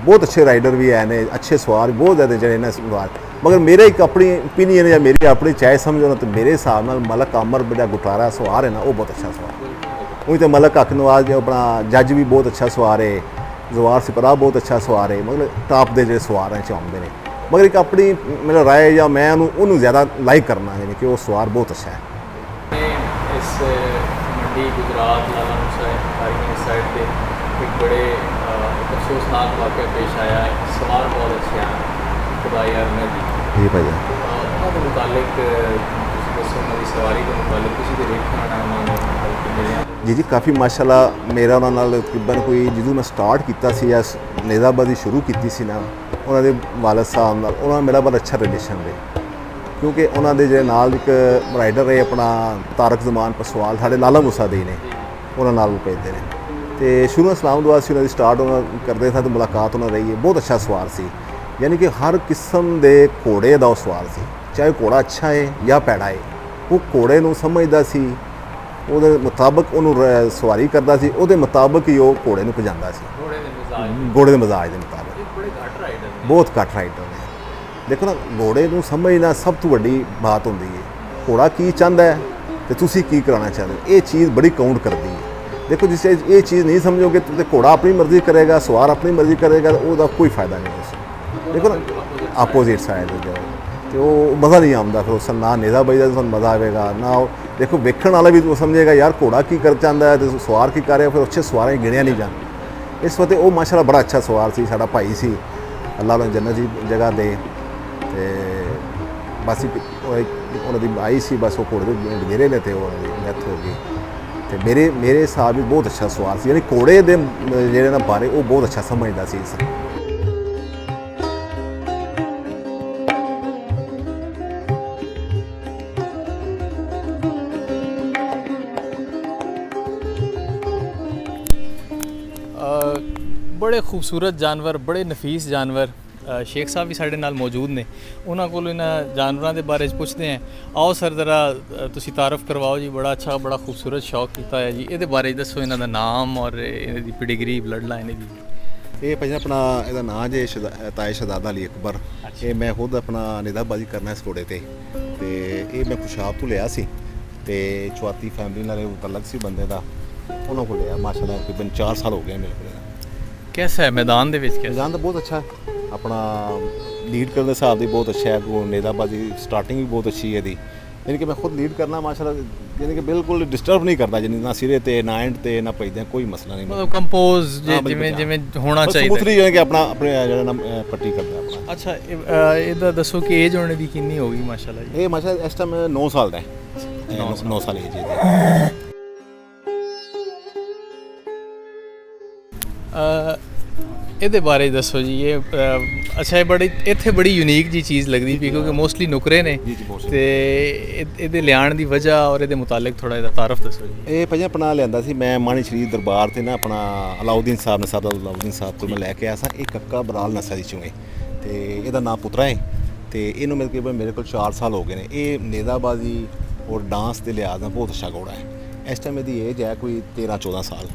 ਬਹੁਤ ਅੱਛੇ ਰਾਈਡਰ ਵੀ ਹੈ ਨੇ, ਅੱਛੇ ਸਵਾਰ ਬਹੁਤ ਜ਼ਿਆਦਾ ਜਿਹੜੇ ਨੇ ਸਵਾਰ, ਮਗਰ ਮੇਰੇ ਇੱਕ ਆਪਣੀ ਓਪੀਨੀਅਨ ਜਾਂ ਮੇਰੀ ਆਪਣੀ ਚਾਹੇ ਸਮਝੋ ਨਾ, ਤਾਂ ਮੇਰੇ ਹਿਸਾਬ ਨਾਲ ਮਲਕ ਆਮਰ ਜਿਹੜਾ ਗੁਟਾਰਾ ਸਵਾਰ ਹੈ ਨਾ, ਉਹ ਬਹੁਤ ਅੱਛਾ ਸਵਾਰ। ਉਹੀ ਤਾਂ ਮਲਕ ਹਕ ਨਵਾਜ਼ ਜੋ ਆਪਣਾ ਜੱਜ ਵੀ ਬਹੁਤ ਅੱਛਾ ਸਵਾਰ ਹੈ, ਜ਼ਵਾਰ ਸਿਪਰਾ ਬਹੁਤ ਅੱਛਾ ਸਵਾਰ ਹੈ, ਮਤਲਬ ਟਾਪ ਦੇ ਜਿਹੜੇ ਸਵਾਰਾਂ 'ਚ ਆਉਂਦੇ ਨੇ। ਮਗਰ ਇੱਕ ਆਪਣੀ ਮੇਰਾ ਰਾਏ ਜਾਂ ਮੈਂ ਉਹਨੂੰ ਜ਼ਿਆਦਾ ਲਾਈਕ ਕਰਨਾ, ਯਾਨੀ ਕਿ ਉਹ ਸਵਾਰ ਬਹੁਤ ਅੱਛਾ ਹੈ। ਇਸ ਮੰਡੀ ਗੁਜਰਾਤ ਲਾਲਾ ਮੁਸਾਈ ਸਾਈਡ ਤੇ ਇੱਕ ਬੜੇ ਅਫਸੋਸਨਾਕ ਵਾਕਿਆ ਪੇਸ਼ ਆਇਆ ਹੈ। ਸਵਾਰ ਬਹੁਤ ਅੱਛੇ ਹਨ, ਖੁਦਾ ਯਾਰ ਨੇ ਜੀ ਭਾਈ ਉਹਨਾਂ ਦੇ ਮੁਤਾਲਿਕ ਤੁਸੀਂ ਦੱਸੋ, ਉਹਨਾਂ ਦੀ ਸਵਾਰੀ ਦੇ ਮੁਤਾਲਿਕ ਤੁਸੀਂ ਤੇ ਵੇਖਿਆ ਹੋਣਾ ਉਹਨਾਂ ਨੂੰ ਬਲਕਿ ਮਿਲਿਆ ਜੀ ਕਾਫੀ ਮਾਸ਼ਾਅੱਲਾ ਮੇਰਾ ਉਹਨਾਂ ਨਾਲ ਤਕਰੀਬਨ ਕੋਈ ਜਦੋਂ ਮੈਂ ਸਟਾਰਟ ਕੀਤਾ ਸੀ ਜਾਂ ਨੇਜ਼ਾਬਾਜ਼ੀ ਸ਼ੁਰੂ ਕੀਤੀ ਸੀ ਨਾ, ਉਹਨਾਂ ਦੇ ਵਾਲਦ ਸਾਹਿਬ ਨਾਲ ਉਹਨਾਂ ਨਾਲ ਮੇਰਾ ਬੜਾ ਅੱਛਾ ਰਿਲੇਸ਼ਨ ਰਿਹਾ, ਕਿਉਂਕਿ ਉਹਨਾਂ ਦੇ ਜਿਹੜੇ ਨਾਲ ਇੱਕ ਰਾਈਡਰ ਰਹੇ ਆਪਣਾ ਤਾਰਕ ਜ਼ਮਾਨ ਪਸਵਾਲ, ਸਾਡੇ ਲਾਲਾ ਮੂਸਾ ਦੇ ਨੇ, ਉਹਨਾਂ ਨਾਲ ਉਹ ਭੇਜਦੇ ਨੇ। ਤੇ ਸ਼ੁਰੂ ਇਸਲਾਮਾਬਾਦ ਸੀ ਉਹਨਾਂ ਦੀ ਸਟਾਰਟ ਉਹਨਾਂ ਕਰਦੇ ਸਾਂ ਤੇ ਮੁਲਾਕਾਤ ਉਹਨਾਂ ਰਹੀ ਹੈ, ਬਹੁਤ ਅੱਛਾ ਸਵਾਰ ਸੀ, ਯਾਨੀ ਕਿ ਹਰ ਕਿਸਮ ਦੇ ਘੋੜੇ ਦਾ ਉਹ ਸਵਾਰ ਸੀ, ਚਾਹੇ ਘੋੜਾ ਅੱਛਾ ਹੈ ਜਾਂ ਭੈੜਾ ਹੈ, ਉਹ ਘੋੜੇ ਨੂੰ ਸਮਝਦਾ ਸੀ, ਉਹਦੇ ਮੁਤਾਬਕ ਉਹਨੂੰ ਸਵਾਰੀ ਕਰਦਾ ਸੀ, ਉਹਦੇ ਮੁਤਾਬਕ ਹੀ ਉਹ ਘੋੜੇ ਨੂੰ ਭਜਾਉਂਦਾ ਸੀ, ਘੋੜੇ ਦੇ ਮਜ਼ਾਜ ਦੇ ਮੁਤਾਬਕ। ਬੜੇ ਘੱਟ ਰਾਈਡਰ ਨੇ, ਬਹੁਤ ਘੱਟ ਰਾਈਡਰ ਨੇ। ਦੇਖੋ ਨਾ, ਘੋੜੇ ਨੂੰ ਸਮਝਣਾ ਸਭ ਤੋਂ ਵੱਡੀ ਬਾਤ ਹੁੰਦੀ ਹੈ, ਘੋੜਾ ਕੀ ਚਾਹੁੰਦਾ ਹੈ ਤੇ ਤੁਸੀਂ ਕੀ ਕਰਾਉਣਾ ਚਾਹੁੰਦੇ ਹੋ, ਇਹ ਚੀਜ਼ ਬੜੀ ਕਾਊਂਟ ਕਰਦੀ ਹੈ। ਦੇਖੋ ਜਿਸ ਇਹ ਚੀਜ਼ ਨਹੀਂ ਸਮਝੋਗੇ ਤੇ ਘੋੜਾ ਆਪਣੀ ਮਰਜ਼ੀ ਕਰੇਗਾ, ਸਵਾਰ ਆਪਣੀ ਮਰਜ਼ੀ ਕਰੇਗਾ, ਉਹਦਾ ਕੋਈ ਫਾਇਦਾ ਨਹੀਂ ਉਸ। ਦੇਖੋ ਨਾ, ਆਪੋਜ਼ਿਟ ਸਾਈਡ ਤੇ ਜਾਓ ਤੇ ਉਹ ਮਜ਼ਾ ਨਹੀਂ ਆਉਂਦਾ, ਫਿਰ ਉਸ ਨਾ ਨੇਜ਼ਾਬਾਜ਼ੀ ਦਾ ਤੁਹਾਨੂੰ ਮਜ਼ਾ ਆਵੇਗਾ ਨਾ ਉਹ। ਦੇਖੋ ਵੇਖਣ ਵਾਲਾ ਵੀ ਉਹ ਸਮਝੇਗਾ ਯਾਰ ਘੋੜਾ ਕੀ ਕਰ ਚਾਹੁੰਦਾ ਹੈ ਤੇ ਸਵਾਰ ਕੀ ਕਰ ਰਿਹਾ, ਫਿਰ ਅੱਛੇ ਸਵਾਰਾਂ ਗਿਣਿਆ ਨਹੀਂ ਜਾਂਦੇ। ਇਸ ਵਕਤ ਉਹ ਮਾਸ਼ਾਅੱਲਾ ਬੜਾ ਅੱਛਾ ਸਵਾਰ ਸੀ, ਸਾਡਾ ਭਾਈ ਸੀ, ਅੱਲਾਹ ਨੂੰ ਜੰਨਤ ਦੀ ਜਗ੍ਹਾ ਦੇ। ਤੇ ਬਸ ਉਹਨਾਂ ਦੀ ਆਈ ਸੀ, ਬਸ ਉਹ ਘੋੜੇ ਦੇ ਗਿਰੇ ਨੇ ਤੇ ਉਹਨਾਂ ਦੀ ਡੈਥ ਹੋ ਗਈ। ਤੇ ਮੇਰੇ ਹਿਸਾਬ ਵੀ ਬਹੁਤ ਅੱਛਾ ਸਵਾਰ ਸੀ, ਯਾਨੀ ਘੋੜੇ ਦੇ ਜਿਹੜੇ ਨਾ ਬਾਰੇ ਉਹ ਬਹੁਤ ਅੱਛਾ ਸਮਝਦਾ ਸੀ। ਬੜੇ ਖੂਬਸੂਰਤ ਜਾਨਵਰ, ਬੜੇ ਨਫੀਸ ਜਾਨਵਰ। ਸ਼ੇਖ ਸਾਹਿਬ ਵੀ ਸਾਡੇ ਨਾਲ ਮੌਜੂਦ ਨੇ, ਉਹਨਾਂ ਕੋਲ ਇਹਨਾਂ ਜਾਨਵਰਾਂ ਦੇ ਬਾਰੇ 'ਚ ਪੁੱਛਦੇ ਹਾਂ। ਆਓ ਸਰ ਜ਼ਰਾ ਤੁਸੀਂ ਤਾਰਫ ਕਰਵਾਓ ਜੀ, ਬੜਾ ਅੱਛਾ ਬੜਾ ਖੂਬਸੂਰਤ ਸ਼ੌਕ ਕੀਤਾ ਹੈ ਜੀ, ਇਹਦੇ ਬਾਰੇ ਦੱਸੋ, ਇਹਨਾਂ ਦਾ ਨਾਮ ਔਰ ਇਹਨਾਂ ਦੀ ਪਿਡਿਗਰੀ ਬਲੱਡ ਲਾਈਨ ਇਹਦੀ। ਇਹ ਭਾਈ ਆਪਣਾ ਇਹਦਾ ਨਾਂ ਜੇ ਤਾਏ ਸ਼ਹਜ਼ਾਦਾ ਅਲੀ ਅਕਬਰ। ਇਹ ਮੈਂ ਖੁਦ ਆਪਣਾ ਨੇਜ਼ਾਬਾਜ਼ੀ ਕਰਨਾ ਇਸ ਘੋੜੇ ਤੇ ਇਹ ਮੈਂ ਖੁਸ਼ਾਬ ਤੋਂ ਲਿਆ ਸੀ ਤੇ ਚੁਆਤੀ ਫੈਮਿਲੀ ਨਾਲ ਉਹ ਤਲਕ ਸੀ ਬੰਦੇ ਦਾ, ਉਹਨਾਂ ਕੋਲ ਲਿਆ ਮਾਸ਼ਾਅੱਲਾ ਤਕਰੀਬਨ 4 ਸਾਲ ਹੋ ਗਏ ਮੇਰੇ ਕੋਲ। कैसा है मैदान ਦੇ ਵਿੱਚ? ਮੈਦਾਨ ਤਾਂ ਬਹੁਤ ਅੱਛਾ ਆਪਣਾ ਲੀਡ ਕਰਨ ਦੇ ਹਿਸਾਬ ਦੀ ਬਹੁਤ ਅੱਛਾ ਹੈ, ਨੇਜ਼ਾਬਾਜ਼ੀ ਸਟਾਰਟਿੰਗ ਵੀ ਬਹੁਤ ਅੱਛੀ ਹੈ ਇਹਦੀ, ਯਾਨੀ ਕਿ ਮੈਂ ਖੁਦ ਲੀਡ ਕਰਨਾ ਮਾਸ਼ਾਅੱਲਾ, ਯਾਨੀ ਕਿ ਬਿਲਕੁਲ ਡਿਸਟਰਬ ਨਹੀਂ ਕਰਦਾ, ਜਿੰਨੀ ਨਾ ਸਿਰੇ ਤੇ ਨਾ ਐਂਡ ਤੇ ਨਾ ਭਜਦੇ, ਕੋਈ ਮਸਲਾ ਨਹੀਂ, ਮਤਲਬ ਕੰਪੋਜ਼ ਜਿਵੇਂ ਜਿਵੇਂ ਹੋਣਾ ਚਾਹੀਦਾ, ਸਮੂਥਲੀ ਯਾਨੀ ਕਿ ਆਪਣੇ ਜਿਹੜਾ ਨਾ ਪੱਟੀ ਕਰਦਾ ਆਪਣਾ। ਅੱਛਾ, ਇਹਦਾ ਦੱਸੋ ਕਿ ਏਜ ਹੋਣੇ ਦੀ ਕਿੰਨੀ ਹੋਗੀ ਮਾਸ਼ਾਅੱਲਾ ਜੀ? ਇਹ ਮਾਸ਼ਾਅੱਲਾ ਇਸ ਟਾਈਮ 9 ਸਾਲ ਦਾ ਹੈ, 9 ਸਾਲ ਏਜ ਹੈ। ਇਹਦੇ ਬਾਰੇ ਦੱਸੋ ਜੀ। ਇਹ ਅੱਛਾ, ਇਹ ਬੜੀ ਇੱਥੇ ਬੜੀ ਯੂਨੀਕ ਜੀ ਚੀਜ਼ ਲੱਗਦੀ ਪਈ, ਕਿਉਂਕਿ ਮੋਸਟਲੀ ਨੁਕਰੇ ਨੇ ਤੇ ਇਹਦੇ ਲਿਆਉਣ ਦੀ ਵਜ੍ਹਾ ਔਰ ਇਹਦੇ ਮੁਤਾਲਿਕ ਥੋੜਾ ਇਹਦਾ ਤਾਰਫ ਦੱਸੋ ਜੀ। ਇਹ ਭਾਜੀ ਆਪਣਾ ਲਿਆਂਦਾ ਸੀ ਮੈਂ ਮਾਣੀ ਸ਼ਰੀਫ ਦਰਬਾਰ ਤੇ ਨਾ, ਆਪਣਾ ਅਲਾਉਦੀਨ ਸਾਹਿਬ ਨਸਾਦ ਅਲਾਉਦੀਨ ਸਾਹਿਬ ਤੋਂ ਮੈਂ ਲੈ ਕੇ ਆਇਆ ਸਾਂ। ਇਹ ਕੱਕਾ ਬਰਾਲ ਨਸਲ ਦੀ ਚੂਹੇ ਤੇ ਇਹਦਾ ਨਾਂ ਪੁੱਤਰਾ ਹੈ ਤੇ ਇਹਨੂੰ ਮਿਲ ਕੇ ਮੇਰੇ ਕੋਲ 4 ਸਾਲ ਹੋ ਗਏ ਨੇ। ਇਹ ਨੇਜ਼ਾਬਾਜ਼ੀ ਔਰ ਡਾਂਸ ਦੇ ਲਿਹਾਜ਼ ਨਾਲ ਬਹੁਤ ਅੱਛਾ ਘੋੜਾ ਹੈ। ਇਸ ਟਾਈਮ ਇਹਦੀ ਏਜ ਹੈ ਕੋਈ 13-14 ਸਾਲ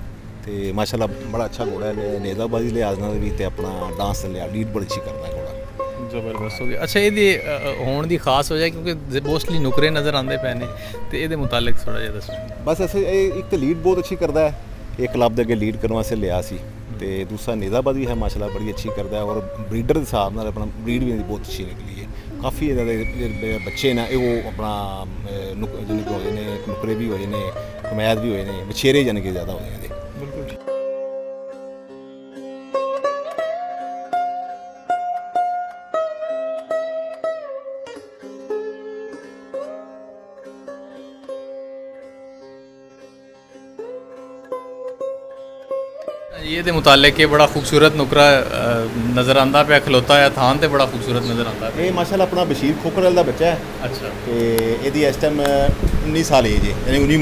ਤੇ ਮਾਸ਼ਾਅੱਲਾ ਬੜਾ ਅੱਛਾ ਘੋੜਾ ਹੈ, ਨੇਜ਼ਾਬਾਜ਼ੀ ਲਿਹਾਜ਼ ਨਾਲ ਵੀ ਤੇ ਆਪਣਾ ਡਾਂਸ ਦੇ ਲਿਹਾਜ਼ ਲੀਡ ਬੜੀ ਅੱਛੀ ਕਰਦਾ ਘੋੜਾ। ਜ਼ਬਰਦਸਤ ਹੋ ਗਿਆ। ਅੱਛਾ, ਇਹਦੀ ਹੋਣ ਦੀ ਖਾਸ ਵਜ੍ਹਾ ਕਿਉਂਕਿ ਮੋਸਟਲੀ ਨੁਕਰੇ ਨਜ਼ਰ ਆਉਂਦੇ ਪਏ ਨੇ, ਤੇ ਇਹਦੇ ਮੁਤਾਲਿਕ ਥੋੜਾ ਜਿਹਾ ਦੱਸੋ। ਬਸ ਐਸੇ ਇਹ ਇੱਕ ਤਾਂ ਲੀਡ ਬਹੁਤ ਅੱਛੀ ਕਰਦਾ ਹੈ, ਇਹ ਕਲੱਬ ਦੇ ਅੱਗੇ ਲੀਡ ਕਰਨ ਵਾਸਤੇ ਲਿਆ ਸੀ, ਤੇ ਦੂਸਰਾ ਨੇਜ਼ਾਬਾਜ਼ੀ ਹੈ ਮਾਸ਼ਾਅੱਲਾ ਬੜੀ ਅੱਛੀ ਕਰਦਾ ਹੈ, ਔਰ ਬਰੀਡਰ ਦੇ ਹਿਸਾਬ ਨਾਲ ਆਪਣਾ ਬਰੀਡ ਵੀ ਇਹਦੀ ਬਹੁਤ ਅੱਛੀ ਨਿਕਲੀ ਹੈ। ਕਾਫੀ ਇਹਨਾਂ ਦੇ ਬੱਚੇ ਨੇ ਉਹ ਆਪਣਾ ਜਾਨੀ ਕਿ ਹੋਏ ਨੇ, ਨੁਕਰੇ ਵੀ ਹੋਏ ਨੇ, ਕਮੈਦ ਵੀ ਹੋਏ ਨੇ, ਵਛੇਰੇ ਜਾਨੀ ਕਿ ਜ਼ਿਆਦਾ ਹੋਏ ਨੇ। ਬਿਲਕੁਲ। ਇਹਦੇ ਮੁਤਾਲਿਕ ਇਹ ਬੜਾ ਖੂਬਸੂਰਤ ਨੁਕਰਾ ਨਜ਼ਰ ਆਉਂਦਾ ਪਿਆ, ਖਲੋਤਾ ਹੈ ਥਾਂ ਤੇ ਬੜਾ ਖੂਬਸੂਰਤ ਨਜ਼ਰ ਆਉਂਦਾ ਪਿਆ। ਇਹ ਮਾਸ਼ਾਅੱਲਾ ਆਪਣਾ ਬਸ਼ੀਰ ਖੋਖਰਲ ਦਾ ਬੱਚਾ ਹੈ। ਅੱਛਾ, ਤੇ ਇਹਦੀ ਇਸ ਟਾਈਮ 19 ਸਾਲ ਏਜ ਹੈ, ਯਾਨੀ 19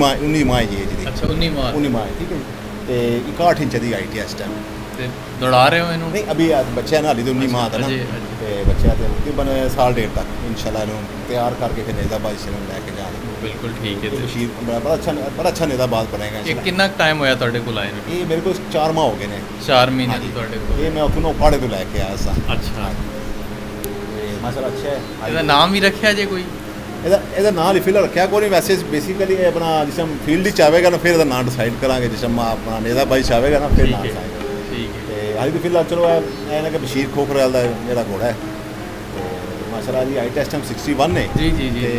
ਮਾਹ ਏਜ ਦੀ। ਅੱਛਾ, 19 ਮਾਹ, ਠੀਕ ਹੈ ਜੀ। ਤੇ 61 ਇੰਚ ਦੀ ਹਾਈਟ ਹੈ ਇਸ ਟਾਈਮ। ਤੇ ਦੌੜਾ ਰਹੇ ਹੋ ਇਹਨੂੰ? ਨਹੀਂ, ਅਭੀ ਬੱਚਾ ਨਾ ਹਾਲੀ ਤਾਂ 19 ਮਾਹ ਦਾ ਨਾ, ਤੇ ਬੱਚਾ ਤੇ ਤਕਰੀਬਨ ਸਾਲ ਡੇਢ ਤੱਕ ਇਨਸ਼ਾਅੱਲਾ ਇਹਨੂੰ ਤਿਆਰ ਕਰਕੇ ਫਿਰ ਨੇਜ਼ਾਬਾਜ਼ੀ ਨੂੰ ਲੈ ਕੇ ਜਾਣਾ। ਬਿਲਕੁਲ ਠੀਕ ਹੈ। ਬਸ਼ੀਰ ਬੜਾ ਅੱਛਾ ਨੇਜ਼ਾਬਾਜ਼ ਬਣੇਗਾ। ਇਹ ਕਿੰਨਾ ਟਾਈਮ ਹੋਇਆ ਤੁਹਾਡੇ ਕੋਲ ਆਏ ਨੂੰ? ਇਹ ਮੇਰੇ ਕੋਲ 4 ਮਾਹ ਹੋ ਗਏ ਨੇ। 4 ਮਹੀਨੇ ਤੋਂ ਤੁਹਾਡੇ ਕੋਲ? ਇਹ ਮੈਂ ਉੱਥੋਂ ਪਹਾੜੇ ਤੋਂ ਲੈ ਕੇ ਆਇਆ ਸਾਂ। ਅੱਛਾ, ਮਾਸ਼ਾਅੱਲਾ ਅੱਛਾ ਹੈ। ਇਹਦਾ ਨਾਮ ਵੀ ਰੱਖਿਆ ਜੇ ਕੋਈ? ਇਹਦਾ ਨਾਂ ਹੀ ਫਿਲਹਾਲ ਰੱਖਿਆ ਕੋਈ ਨਹੀਂ, ਵੈਸੇ ਬੇਸਿਕਲੀ ਇਹ ਆਪਣਾ ਜਿਸ ਟਾਈਮ ਫੀਲਡ ਹੀ ਆਵੇਗਾ ਨਾ ਫਿਰ ਇਹਦਾ ਨਾਂ ਡਿਸਾਈਡ ਕਰਾਂਗੇ, ਜਿਸ ਟਾਈਮ ਆਪਣਾ ਨੇਜ਼ਾਬਾਜ਼ੀ 'ਚ ਆਵੇਗਾ ਨਾ ਫਿਰ ਨਾਂ ਡਿਸਾਈਡ। ਠੀਕ ਹੈ। ਤੇ ਹਾਲੀ ਤਾਂ ਫਿਲਹਾਲ ਚਲੋ ਇਹ ਨਾ ਕਿ ਬਸ਼ੀਰ ਖੋਖਰਲ ਦਾ ਜਿਹੜਾ ਘੋੜਾ ਹੈ, ਤੇ ਮਾਸ਼ਾਅੱਲਾ ਦੀ ਹਾਈਟ ਇਸ ਟਾਈਮ 61 ਹੈ। ਜੀ ਜੀ ਜੀ। ਤੇ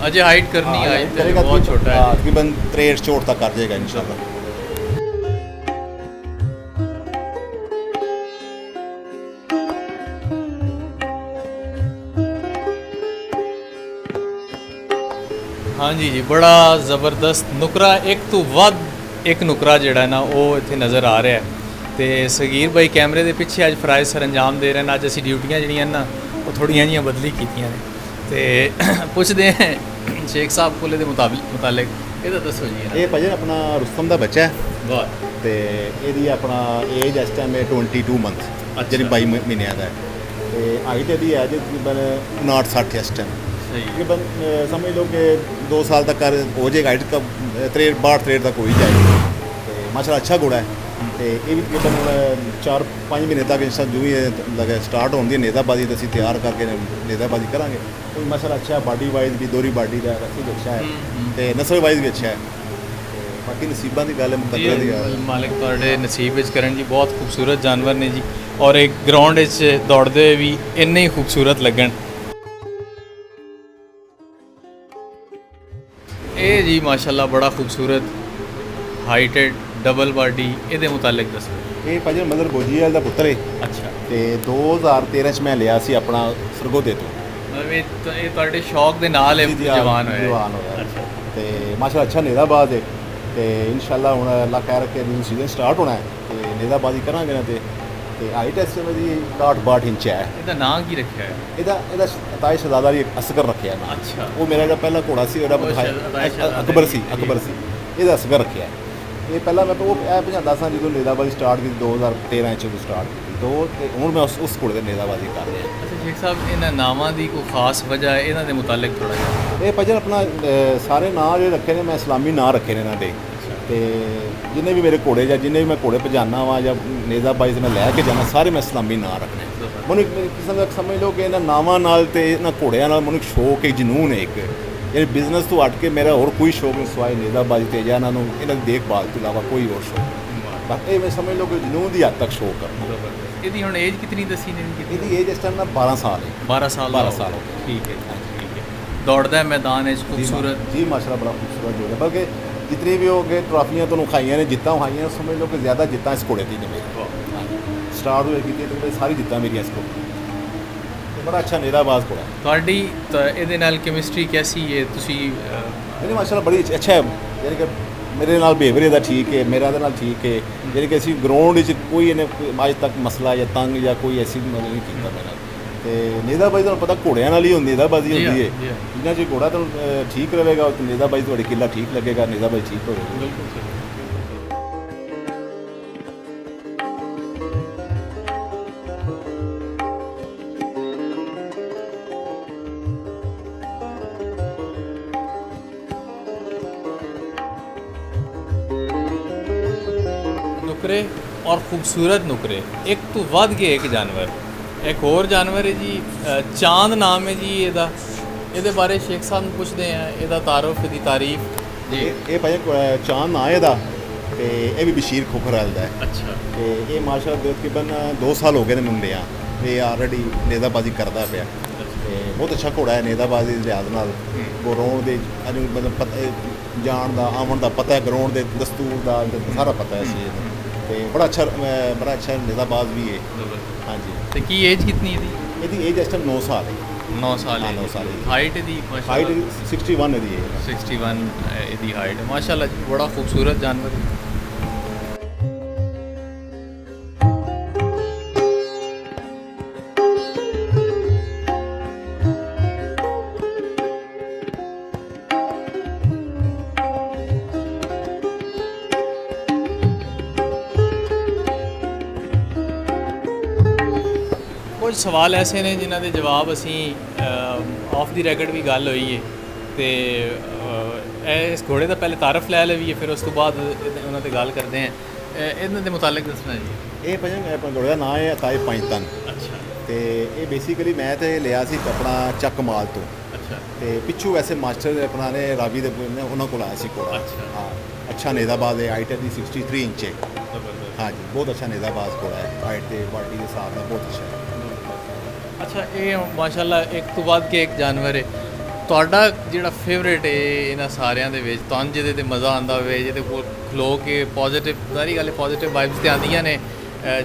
ਅਜੇ ਹਾਈਟ ਕਰਨੀ ਹੈ, ਕਰੇਗਾ ਬਹੁਤ ਛੋਟਾ ਹੈ। ਤਕਰੀਬਨ 63-64 ਤੱਕ ਕਰ ਜਾਏਗਾ ਇਨਸ਼ਾਅੱਲਾ। ਹਾਂਜੀ ਜੀ ਬੜਾ ਜ਼ਬਰਦਸਤ ਨੁਕਰਾ ਇੱਕ ਤੋਂ ਵੱਧ ਇੱਕ ਨੁਕਰਾ ਜਿਹੜਾ ਨਾ ਉਹ ਇੱਥੇ ਨਜ਼ਰ ਆ ਰਿਹਾ ਹੈ ਤੇ ਸਗੀਰ ਭਾਈ ਕੈਮਰੇ ਦੇ ਪਿੱਛੇ ਅੱਜ ਫਰਾਇਜ਼ ਸਰ ਅੰਜਾਮ ਦੇ ਰਹੇ ਨੇ। ਅੱਜ ਅਸੀਂ ਡਿਊਟੀਆਂ ਜਿਹੜੀਆਂ ਨਾ ਉਹ ਥੋੜ੍ਹੀਆਂ ਜਿਹੀਆਂ ਬਦਲੀ ਕੀਤੀਆਂ ਨੇ ਤੇ ਪੁੱਛਦੇ ਹਾਂ ਸ਼ੇਖ ਸਾਹਿਬ ਕੋਲ ਇਹਦੇ ਮੁਤਾਲਿਕ ਇਹਦਾ ਦੱਸੋ ਜੀ। ਇਹ ਭਾਜੀ ਆਪਣਾ ਰੁਸਤਮ ਦਾ ਬੱਚਾ ਹੈ ਵਾਹ ਤੇ ਇਹਦੀ ਆਪਣਾ ਏਜ ਇਸ ਟਾਈਮ ਹੈ 22 ਮੰਥ, ਜਿਹੜੀ 22 ਮਹੀਨਿਆਂ ਦਾ ਹੈ ਤੇ ਹਾਈਟ ਇਹਦੀ ਹੈ ਜੀ ਤਕਰੀਬਨ 59-60 ਇਸ ਟਾਈਮ। ਸਹੀ ਤਕਰੀਬਨ ਸਮਝ ਲਓ ਕਿ 2 ਸਾਲ ਤੱਕ ਹੋ ਜਾਏਗਾ, ਹਾਈਟ का 63 ਤੱਕ ਹੋ ਹੀ ਜਾਏਗਾ ਤੇ ਮਾਸ਼ਾਅੱਲਾ ਅੱਛਾ ਘੋੜਾ ਹੈ ਤੇ ਇਹ ਵੀ ਤਕਰੀਬਨ 4-5 ਮਹੀਨੇ ਤੱਕ ਇੰਸ਼ਾ ਜੋ ਹੀ ਲਗਾ ਸਟਾਰਟ ਹੋਣ ਦੀ ਨੇਜ਼ਾਬਾਜ਼ੀ ਤੇ ਅਸੀਂ ਤਿਆਰ ਕਰਕੇ ਨੇਜ਼ਾਬਾਜ਼ੀ ਕਰਾਂਗੇ। ਕੋਈ ਮਾਸ਼ਾਅੱਲਾ ਅੱਛਾ ਬਾਡੀ ਵਾਈਜ਼ ਵੀ ਦੋਹਰੀ ਬਾਡੀ ਦਾ ਰੱਖੀ ਵੀ ਅੱਛਾ ਹੈ ਤੇ ਨਸਲ ਵਾਈਜ਼ ਵੀ ਅੱਛਾ ਹੈ ਤੇ ਬਾਕੀ ਨਸੀਬਾਂ ਦੀ ਗੱਲ ਹੈ, ਮੁਕੱਦਰਾਂ ਦੀ ਗੱਲ ਹੈ। ਮਾਲਿਕ ਤੁਹਾਡੇ ਨਸੀਬ ਵਿੱਚ ਕਰਨ ਜੀ ਬਹੁਤ ਖੂਬਸੂਰਤ ਜਾਨਵਰ ਨੇ ਜੀ ਔਰ ਇੱਕ ਗਰਾਊਂਡ ਵਿੱਚ ਦੌੜਦੇ ਹੋਏ ਵੀ ਇੰਨੇ ਹੀ ਖੂਬਸੂਰਤ ਲੱਗਣ। ਇਹ ਜੀ ਮਾਸ਼ਾਅੱਲਾ ਬੜਾ ਖੂਬਸੂਰਤ ਹਾਈਟਡ ਡਬਲ ਬਾਡੀ, ਇਹਦੇ ਮੁਤਾਲਿਕ ਦੱਸੋ। ਇਹ ਭਾਜੀ ਮਦਰ ਬੋਜੀਵਾਲ ਦਾ ਪੁੱਤਰ ਹੈ ਅੱਛਾ ਤੇ 2013 ਚ ਮੈਂ ਲਿਆ ਸੀ ਆਪਣਾ ਸਰਗੋਦੇ ਤੋਂ। ਮਤਲਬ ਇਹ ਤੁਹਾਡੇ ਸ਼ੌਕ ਦੇ ਨਾਲ ਇਹ ਜਵਾਨ ਹੋਇਆ ਜਵਾਨ ਹੋਇਆ ਅੱਛਾ ਤੇ ਮਾਸ਼ਾਅੱਲਾ ਅੱਛਾ ਨੇਜ਼ਾਬਾਜ਼ ਹੈ ਤੇ ਇਨਸ਼ਾਅੱਲਾ ਹੁਣ ਅੱਲਾਹ ਕਹਿ ਰੱਖੇ ਨਿਊ ਸੀਜ਼ਨ ਸਟਾਰਟ ਹੋਣਾ ਹੈ ਤੇ ਨੇਜ਼ਾਬਾਜ਼ੀ ਕਰਾਂਗੇ ਨਾ ਤੇ ਹਾਈਟ ਇਸ ਸਮੇਂ ਦੀ 62 ਇੰਚ ਹੈ। ਇਹਦਾ ਨਾਂ ਕੀ ਰੱਖਿਆ ਹੈ? ਇਹਦਾ ਤਾਏ ਸ਼ਹਜ਼ਾਦਾ ਵੀ ਅਸਗਰ ਰੱਖਿਆ ਨਾ। ਅੱਛਾ ਉਹ ਮੇਰਾ ਜਿਹੜਾ ਪਹਿਲਾ ਘੋੜਾ ਸੀ ਉਹਦਾ ਅਕਬਰ ਸੀ ਇਹਦਾ ਅਸਗਰ ਰੱਖਿਆ। ਇਹ ਪਹਿਲਾਂ ਮੈਂ ਉਹ ਇਹ 55 ਸਾਲ ਜਦੋਂ ਨੇਜ਼ਾਬਾਜ਼ੀ ਸਟਾਰਟ ਕੀਤੀ 2013 ਚ ਸਟਾਰਟ ਕੀਤੀ ਤੇ ਹੁਣ ਮੈਂ ਉਸ ਘੋੜੇ ਦੇ ਨੇਜ਼ਾਬਾਜ਼ੀ ਕਰ ਰਿਹਾ। ਅੱਛਾ ਸ਼ੇਖ ਸਾਹਿਬ ਇਹਨਾਂ ਨਾਵਾਂ ਦੀ ਕੋਈ ਖਾਸ ਵਜ੍ਹਾ ਹੈ ਇਹਨਾਂ ਦੇ ਮੁਤਾਲਿਕ ਥੋੜਾ ਜਿਹਾ? ਇਹ ਭਾਜੀ ਆਪਣਾ ਸਾਰੇ ਨਾਂ ਜਿਹੜੇ ਰੱਖੇ ਨੇ ਮੈਂ ਇਸਲਾਮੀ ਨਾਂ ਰੱਖੇ ਨੇ ਇਹਨਾਂ ਦੇ ਤੇ ਜਿੰਨੇ ਵੀ ਮੇਰੇ ਘੋੜੇ ਜਾਂ ਜਿੰਨੇ ਵੀ ਮੈਂ ਘੋੜੇ ਭਜਾਨਾ ਵਾਂ ਜਾਂ ਨੇਜ਼ਾਬਾਜ਼ੀ ਮੈਂ ਲੈ ਕੇ ਜਾਣਾ ਸਾਰੇ ਮੈਂ ਇਸਲਾਮੀ ਨਾਂ ਰੱਖਣੇ। ਮੈਨੂੰ ਕਿਸਮ ਦਾ ਸਮਝ ਲਓ ਕਿ ਇਹਨਾਂ ਨਾਵਾਂ ਨਾਲ ਤੇ ਇਹਨਾਂ ਘੋੜਿਆਂ ਨਾਲ ਮੈਨੂੰ ਸ਼ੌਕ ਹੈ, ਜਨੂਨ ਹੈ ਇੱਕ। ਇਹ ਬਿਜ਼ਨਸ ਤੋਂ ਹਟ ਕੇ ਮੇਰਾ ਹੋਰ ਕੋਈ ਸ਼ੌਕ ਨਹੀਂ ਸਿਵਾਏ ਨੇਜ਼ਾਬਾਜ਼ੀ ਤੇ ਜਾਂ ਇਹਨਾਂ ਨੂੰ ਇਹਨਾਂ ਦੀ ਦੇਖਭਾਲ ਤੋਂ ਇਲਾਵਾ ਕੋਈ ਹੋਰ ਸ਼ੌਕ ਨਹੀਂ। ਬਾਕੀ ਮੈਂ ਸਮਝ ਲਓ ਕਿ ਜਨੂਨ ਦੀ ਹੱਦ ਤੱਕ ਸ਼ੌਕ ਹੈ। ਇਹਦੀ ਹੁਣ ਏਜ ਕਿਤਨੀ ਦੱਸੀ ਨੇ? ਇਹਦੀ ਏਜ ਇਸ ਟਾਈਮ ਨਾ 12 ਸਾਲ ਹੈ। 12 ਸਾਲ 12 ਸਾਲ ਠੀਕ ਹੈ ਠੀਕ ਹੈ। ਦੌੜਦਾ ਹੈ ਮੈਦਾਨ ਵਿੱਚ ਖੂਬਸੂਰਤ ਜੀ ਮਾਸ਼ਾਅੱਲਾ ਬੜਾ ਖੂਬਸੂਰਤ ਜੋ ਹੈ। ਬਲਕਿ ਜਿਤਨੀ ਵੀ ਹੋ ਗਏ ਟਰਾਫੀਆਂ ਤੁਹਾਨੂੰ ਖਾਈਆਂ ਨੇ, ਜਿੱਤਾਂ ਖਾਈਆਂ, ਸਮਝ ਲਓ ਕਿ ਜ਼ਿਆਦਾ ਜਿੱਤਾਂ ਇਸ ਘੋੜੇ ਦੀ ਨੇ ਮੇਰੀ। ਸਟਾਰਟ ਹੋਏ ਕੀਤੀ ਤੇ ਸਾਰੀ ਜਿੱਤਾਂ ਮੇਰੀਆਂ ਇਸ ਕੋਲ। ਬੜਾ ਅੱਛਾ ਨੇਜ਼ਾਬਾਜ਼ ਘੋੜਾ ਤੁਹਾਡੀ ਤਾਂ ਇਹਦੇ ਨਾਲ ਕੈਮਿਸਟਰੀ ਕੈਸੀ ਹੈ? ਤੁਸੀਂ ਨਹੀਂ ਮਾਸ਼ਾਅੱਲਾ ਬੜੀ ਅੱਛਾ ਹੈ, ਯਾਨੀ ਕਿ ਮੇਰੇ ਨਾਲ ਬਿਹੇਵੀਅਰ ਇਹਦਾ ਠੀਕ ਹੈ, ਮੇਰਾ ਇਹਦੇ ਨਾਲ ਠੀਕ ਹੈ। ਯਾਨੀ ਕਿ ਅਸੀਂ ਗਰਾਊਂਡ ਵਿੱਚ ਕੋਈ ਇਹਨੇ ਅੱਜ ਤੱਕ ਮਸਲਾ ਜਾਂ ਤੰਗ ਜਾਂ ਕੋਈ ਐਸੀ ਨਹੀਂ ਕੀਤਾ ਮੇਰੇ ਨਾਲ। ਤੇ ਨੇਜ਼ਾਬਾਜ਼ੀ ਤੁਹਾਨੂੰ ਪਤਾ ਘੋੜਿਆਂ ਨਾਲ ਹੀ ਹੁੰਦੀ ਨੇਜ਼ਾਬਾਜ਼ੀ ਹੁੰਦੀ ਹੈ। ਜਿੰਨਾ ਚਿਰ ਘੋੜਾ ਤੁਹਾਨੂੰ ਠੀਕ ਰਹੇਗਾ ਨੇਜ਼ਾਬਾਜ਼ੀ ਤੁਹਾਡੀ ਕਿੱਲਾ ਠੀਕ ਲੱਗੇਗਾ, ਨੇਜ਼ਾਬਾਜ਼ੀ ਠੀਕ ਹੋਵੇਗੀ। ਬਿਲਕੁਲ ਨੁਕਰੇ ਔਰ ਖੂਬਸੂਰਤ ਨੁਕਰੇ, ਇੱਕ ਤੋਂ ਵੱਧ ਕੇ ਇੱਕ ਜਾਨਵਰ। ਇੱਕ ਹੋਰ ਜਾਨਵਰ ਹੈ ਜੀ ਚਾਂਦ ਨਾਮ ਹੈ ਜੀ ਇਹਦਾ। ਇਹਦੇ ਬਾਰੇ ਸ਼ੇਖ ਸਾਹਿਬ ਨੂੰ ਪੁੱਛਦੇ ਆ, ਇਹਦਾ ਤਾਰਫ, ਇਹਦੀ ਤਾਰੀਫ ਜੀ। ਇਹ ਭਾਈ ਚਾਂਦ ਨਾਂ ਇਹਦਾ ਤੇ ਇਹ ਵੀ ਬਸ਼ੀਰ ਖੋਖਰਵਾਲ ਦਾ ਹੈ। ਅੱਛਾ ਤੇ ਇਹ ਮਾਸ਼ਾਅੱਲਾ ਤਕਰੀਬਨ 2 ਸਾਲ ਹੋ ਗਏ ਨੇ ਮੁੰਡੇ ਆ ਇਹ ਆਲਰੇਡੀ ਨੇਜ਼ਾਬਾਜ਼ੀ ਕਰਦਾ ਪਿਆ ਤੇ ਬਹੁਤ ਅੱਛਾ ਘੋੜਾ ਹੈ ਨੇਜ਼ਾਬਾਜ਼ੀ ਦੇ ਲਿਹਾਜ਼ ਨਾਲ। ਗਰਾਊਂਡ ਦੇ ਮਤਲਬ ਪਤਾ ਜਾਣ ਦਾ ਆਉਣ ਦਾ ਪਤਾ ਹੈ, ਗਰਾਊਂਡ ਦੇ ਦਸਤੂਰ ਦਾ ਸਾਰਾ ਪਤਾ ਹੈ ਸੀ ਤੇ ਬੜਾ ਅੱਛਾ ਨੇਜ਼ਾਬਾਜ਼ ਵੀ ਹੈ। ਹਾਂਜੀ ਤੇ ਕੀ ਏਜ ਕਿਤਨੀ ਇਹਦੀ? ਇਹਦੀ ਏਜ ਇਸ ਟਾਈਮ 9 ਸਾਲ ਹੈ। 9 ਸਾਲ ਹੈ। 9 ਸਾਲ ਹੈ। ਹਾਈਟ ਇਹਦੀ ਹਾਈਟ ਮਾਸ਼ਾਅੱਲਾ 61 ਇਹਦੀ ਹੈ। 61 ਇਹਦੀ ਹਾਈਟ ਮਾਸ਼ਾਅੱਲਾ ਜੀ ਬੜਾ ਖੂਬਸੂਰਤ ਜਾਨਵਰ ਹੈ। ਕੁਝ ਸਵਾਲ ਐਸੇ ਨੇ ਜਿਨ੍ਹਾਂ ਦੇ ਜਵਾਬ ਅਸੀਂ ਆਫ ਦੀ ਰੈਕਡ ਵੀ ਗੱਲ ਹੋਈ ਹੈ ਤੇ ਇਸ ਘੋੜੇ ਦਾ ਪਹਿਲੇ ਤਾਰਫ ਲੈ ਲਈਏ, ਫਿਰ ਉਸ ਤੋਂ ਬਾਅਦ ਉਹਨਾਂ ਤੇ ਗੱਲ ਕਰਦੇ ਹਾਂ। ਇਹਨਾਂ ਦੇ ਮੁਤਾਲਿਕ ਦੱਸਣਾ ਜੀ। ਇਹ ਭਾਜੀ ਆਪਣਾ ਘੋੜੇ ਦਾ ਨਾਂ ਹੈ ਅਤਾਏ ਪੰਜਤਨ। ਅੱਛਾ ਤੇ ਇਹ ਬੇਸਿਕਲੀ ਮੈਂ ਤੇ ਲਿਆ ਸੀ ਆਪਣਾ ਚੱਕ ਮਾਲ ਤੋਂ। ਅੱਛਾ ਤੇ ਪਿੱਛੂ ਵੈਸੇ ਮਾਸਟਰ ਆਪਣਾ ਨੇ ਰਾਵੀ ਦੇ ਉਹਨਾਂ ਕੋਲ ਆਇਆ ਸੀ ਘੋੜਾ। ਅੱਛਾ। ਹਾਂ ਅੱਛਾ ਨੇਜ਼ਾਬਾਜ਼ ਹੈ, ਹਾਈਟ ਦੀ 63 ਇੰਚ ਹੈ। ਜ਼ਬਰਦਸਤ। ਹਾਂਜੀ ਬਹੁਤ ਅੱਛਾ ਨੇਜ਼ਾਬਾਜ਼ ਘੋੜਾ ਹੈ, ਹਾਈਟ ਤੇ ਬਾਡੀ ਦੇ ਹਿਸਾਬ ਨਾਲ ਬਹੁਤ ਅੱਛਾ ਹੈ। ਅੱਛਾ ਇਹ ਮਾਸ਼ਾਅੱਲਾ ਇੱਕ ਤੋਂ ਵੱਧ ਕੇ ਇੱਕ ਜਾਨਵਰ ਹੈ। ਤੁਹਾਡਾ ਜਿਹੜਾ ਫੇਵਰੇਟ ਹੈ ਇਹਨਾਂ ਸਾਰਿਆਂ ਦੇ ਵਿੱਚ, ਤੁਹਾਨੂੰ ਜਿਹਦੇ ਤੇ ਮਜ਼ਾ ਆਉਂਦਾ ਹੋਵੇ, ਜਿਹਦੇ ਕੋਲ ਖਲੋ ਕੇ ਪੋਜ਼ਿਟਿਵ, ਸਾਰੀ ਗੱਲ ਪੋਜ਼ਿਟਿਵ ਵਾਈਬਸ ਤੇ ਆਉਂਦੀਆਂ ਨੇ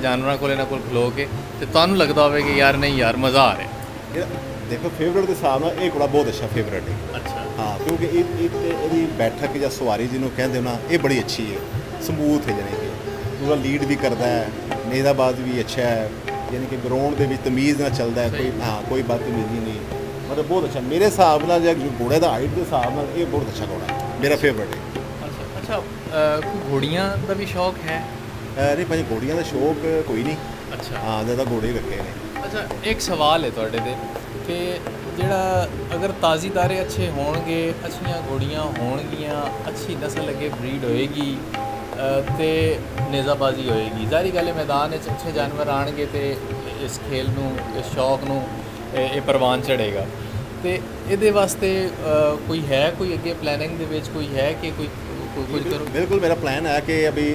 ਜਾਨਵਰਾਂ ਕੋਲ, ਇਹਨਾਂ ਕੋਲ ਖਲੋ ਕੇ, ਤੇ ਤੁਹਾਨੂੰ ਲੱਗਦਾ ਹੋਵੇ ਕਿ ਯਾਰ ਨਹੀਂ ਯਾਰ ਮਜ਼ਾ ਆ ਰਿਹਾ? ਦੇਖੋ ਫੇਵਰੇਟ ਦੇ ਹਿਸਾਬ ਨਾਲ ਇਹ ਘੋੜਾ ਬਹੁਤ ਅੱਛਾ ਫੇਵਰੇਟ ਹੈ। ਅੱਛਾ ਹਾਂ, ਕਿਉਂਕਿ ਇਹ ਤੇ ਇਹਦੀ ਬੈਠਕ ਜਾਂ ਸਵਾਰੀ ਜਿਹਨੂੰ ਕਹਿੰਦੇ ਹੋ ਨਾ, ਇਹ ਬੜੀ ਅੱਛੀ ਹੈ, ਸਮੂਥ ਹੈ, ਯਾਨੀ ਕਿ ਪੂਰਾ ਲੀਡ ਵੀ ਕਰਦਾ ਹੈ, ਨੇਜ਼ਾਬਾਜ਼ ਵੀ ਅੱਛਾ ਹੈ, ਯਾਨੀ ਕਿ ਗਰਾਊਂਡ ਦੇ ਵਿੱਚ ਤਮੀਜ਼ ਨਾਲ ਚੱਲਦਾ ਹੈ, ਕੋਈ ਬਦਤਮੀਜ਼ੀ ਨਹੀਂ, ਮਤਲਬ ਬਹੁਤ ਅੱਛਾ ਮੇਰੇ ਹਿਸਾਬ ਨਾਲ। ਜਾਂ ਘੋੜੇ ਦਾ ਹਾਈਟ ਦੇ ਹਿਸਾਬ ਨਾਲ ਇਹ ਬਹੁਤ ਅੱਛਾ ਘੋੜਾ ਹੈ, ਮੇਰਾ ਫੇਵਰੇਟ ਹੈ। ਅੱਛਾ ਕੋਈ ਘੋੜੀਆਂ ਦਾ ਵੀ ਸ਼ੌਕ ਹੈ? ਨਹੀਂ ਭਾਜੀ, ਘੋੜੀਆਂ ਦਾ ਸ਼ੌਕ ਕੋਈ ਨਹੀਂ। ਅੱਛਾ ਹਾਂ, ਜ਼ਿਆਦਾ ਘੋੜੇ ਹੀ ਰੱਖੇ ਨੇ। ਅੱਛਾ, ਇੱਕ ਸਵਾਲ ਹੈ ਤੁਹਾਡੇ ਤੇ ਕਿ ਜਿਹੜਾ ਅਗਰ ਤਾਜ਼ੀਦਾਰੇ ਅੱਛੇ ਹੋਣਗੇ, ਅੱਛੀਆਂ ਘੋੜੀਆਂ ਹੋਣਗੀਆਂ, ਅੱਛੀ ਨਸਲ ਅੱਗੇ ਬਰੀਡ ਹੋਏਗੀ ਤੇ ਨੇਜ਼ਾਬਾਜ਼ੀ ਹੋਏਗੀ, ਜ਼ਾਹਰੀ ਗੱਲ ਹੈ ਮੈਦਾਨ ਵਿੱਚ ਅੱਛੇ ਜਾਨਵਰ ਆਣਗੇ ਤੇ ਇਸ ਖੇਲ ਨੂੰ, ਇਸ ਸ਼ੌਕ ਨੂੰ ਇਹ ਪ੍ਰਵਾਨ ਚੜ੍ਹੇਗਾ। ਤੇ ਇਹਦੇ ਵਾਸਤੇ ਕੋਈ ਹੈ, ਕੋਈ ਅੱਗੇ ਪਲੈਨਿੰਗ ਦੇ ਵਿੱਚ ਕੋਈ ਹੈ ਕਿ ਕੋਈ ਕੁਝ ਕਰੋ? ਬਿਲਕੁਲ, ਮੇਰਾ ਪਲਾਨ ਹੈ ਕਿ ਅਭੀ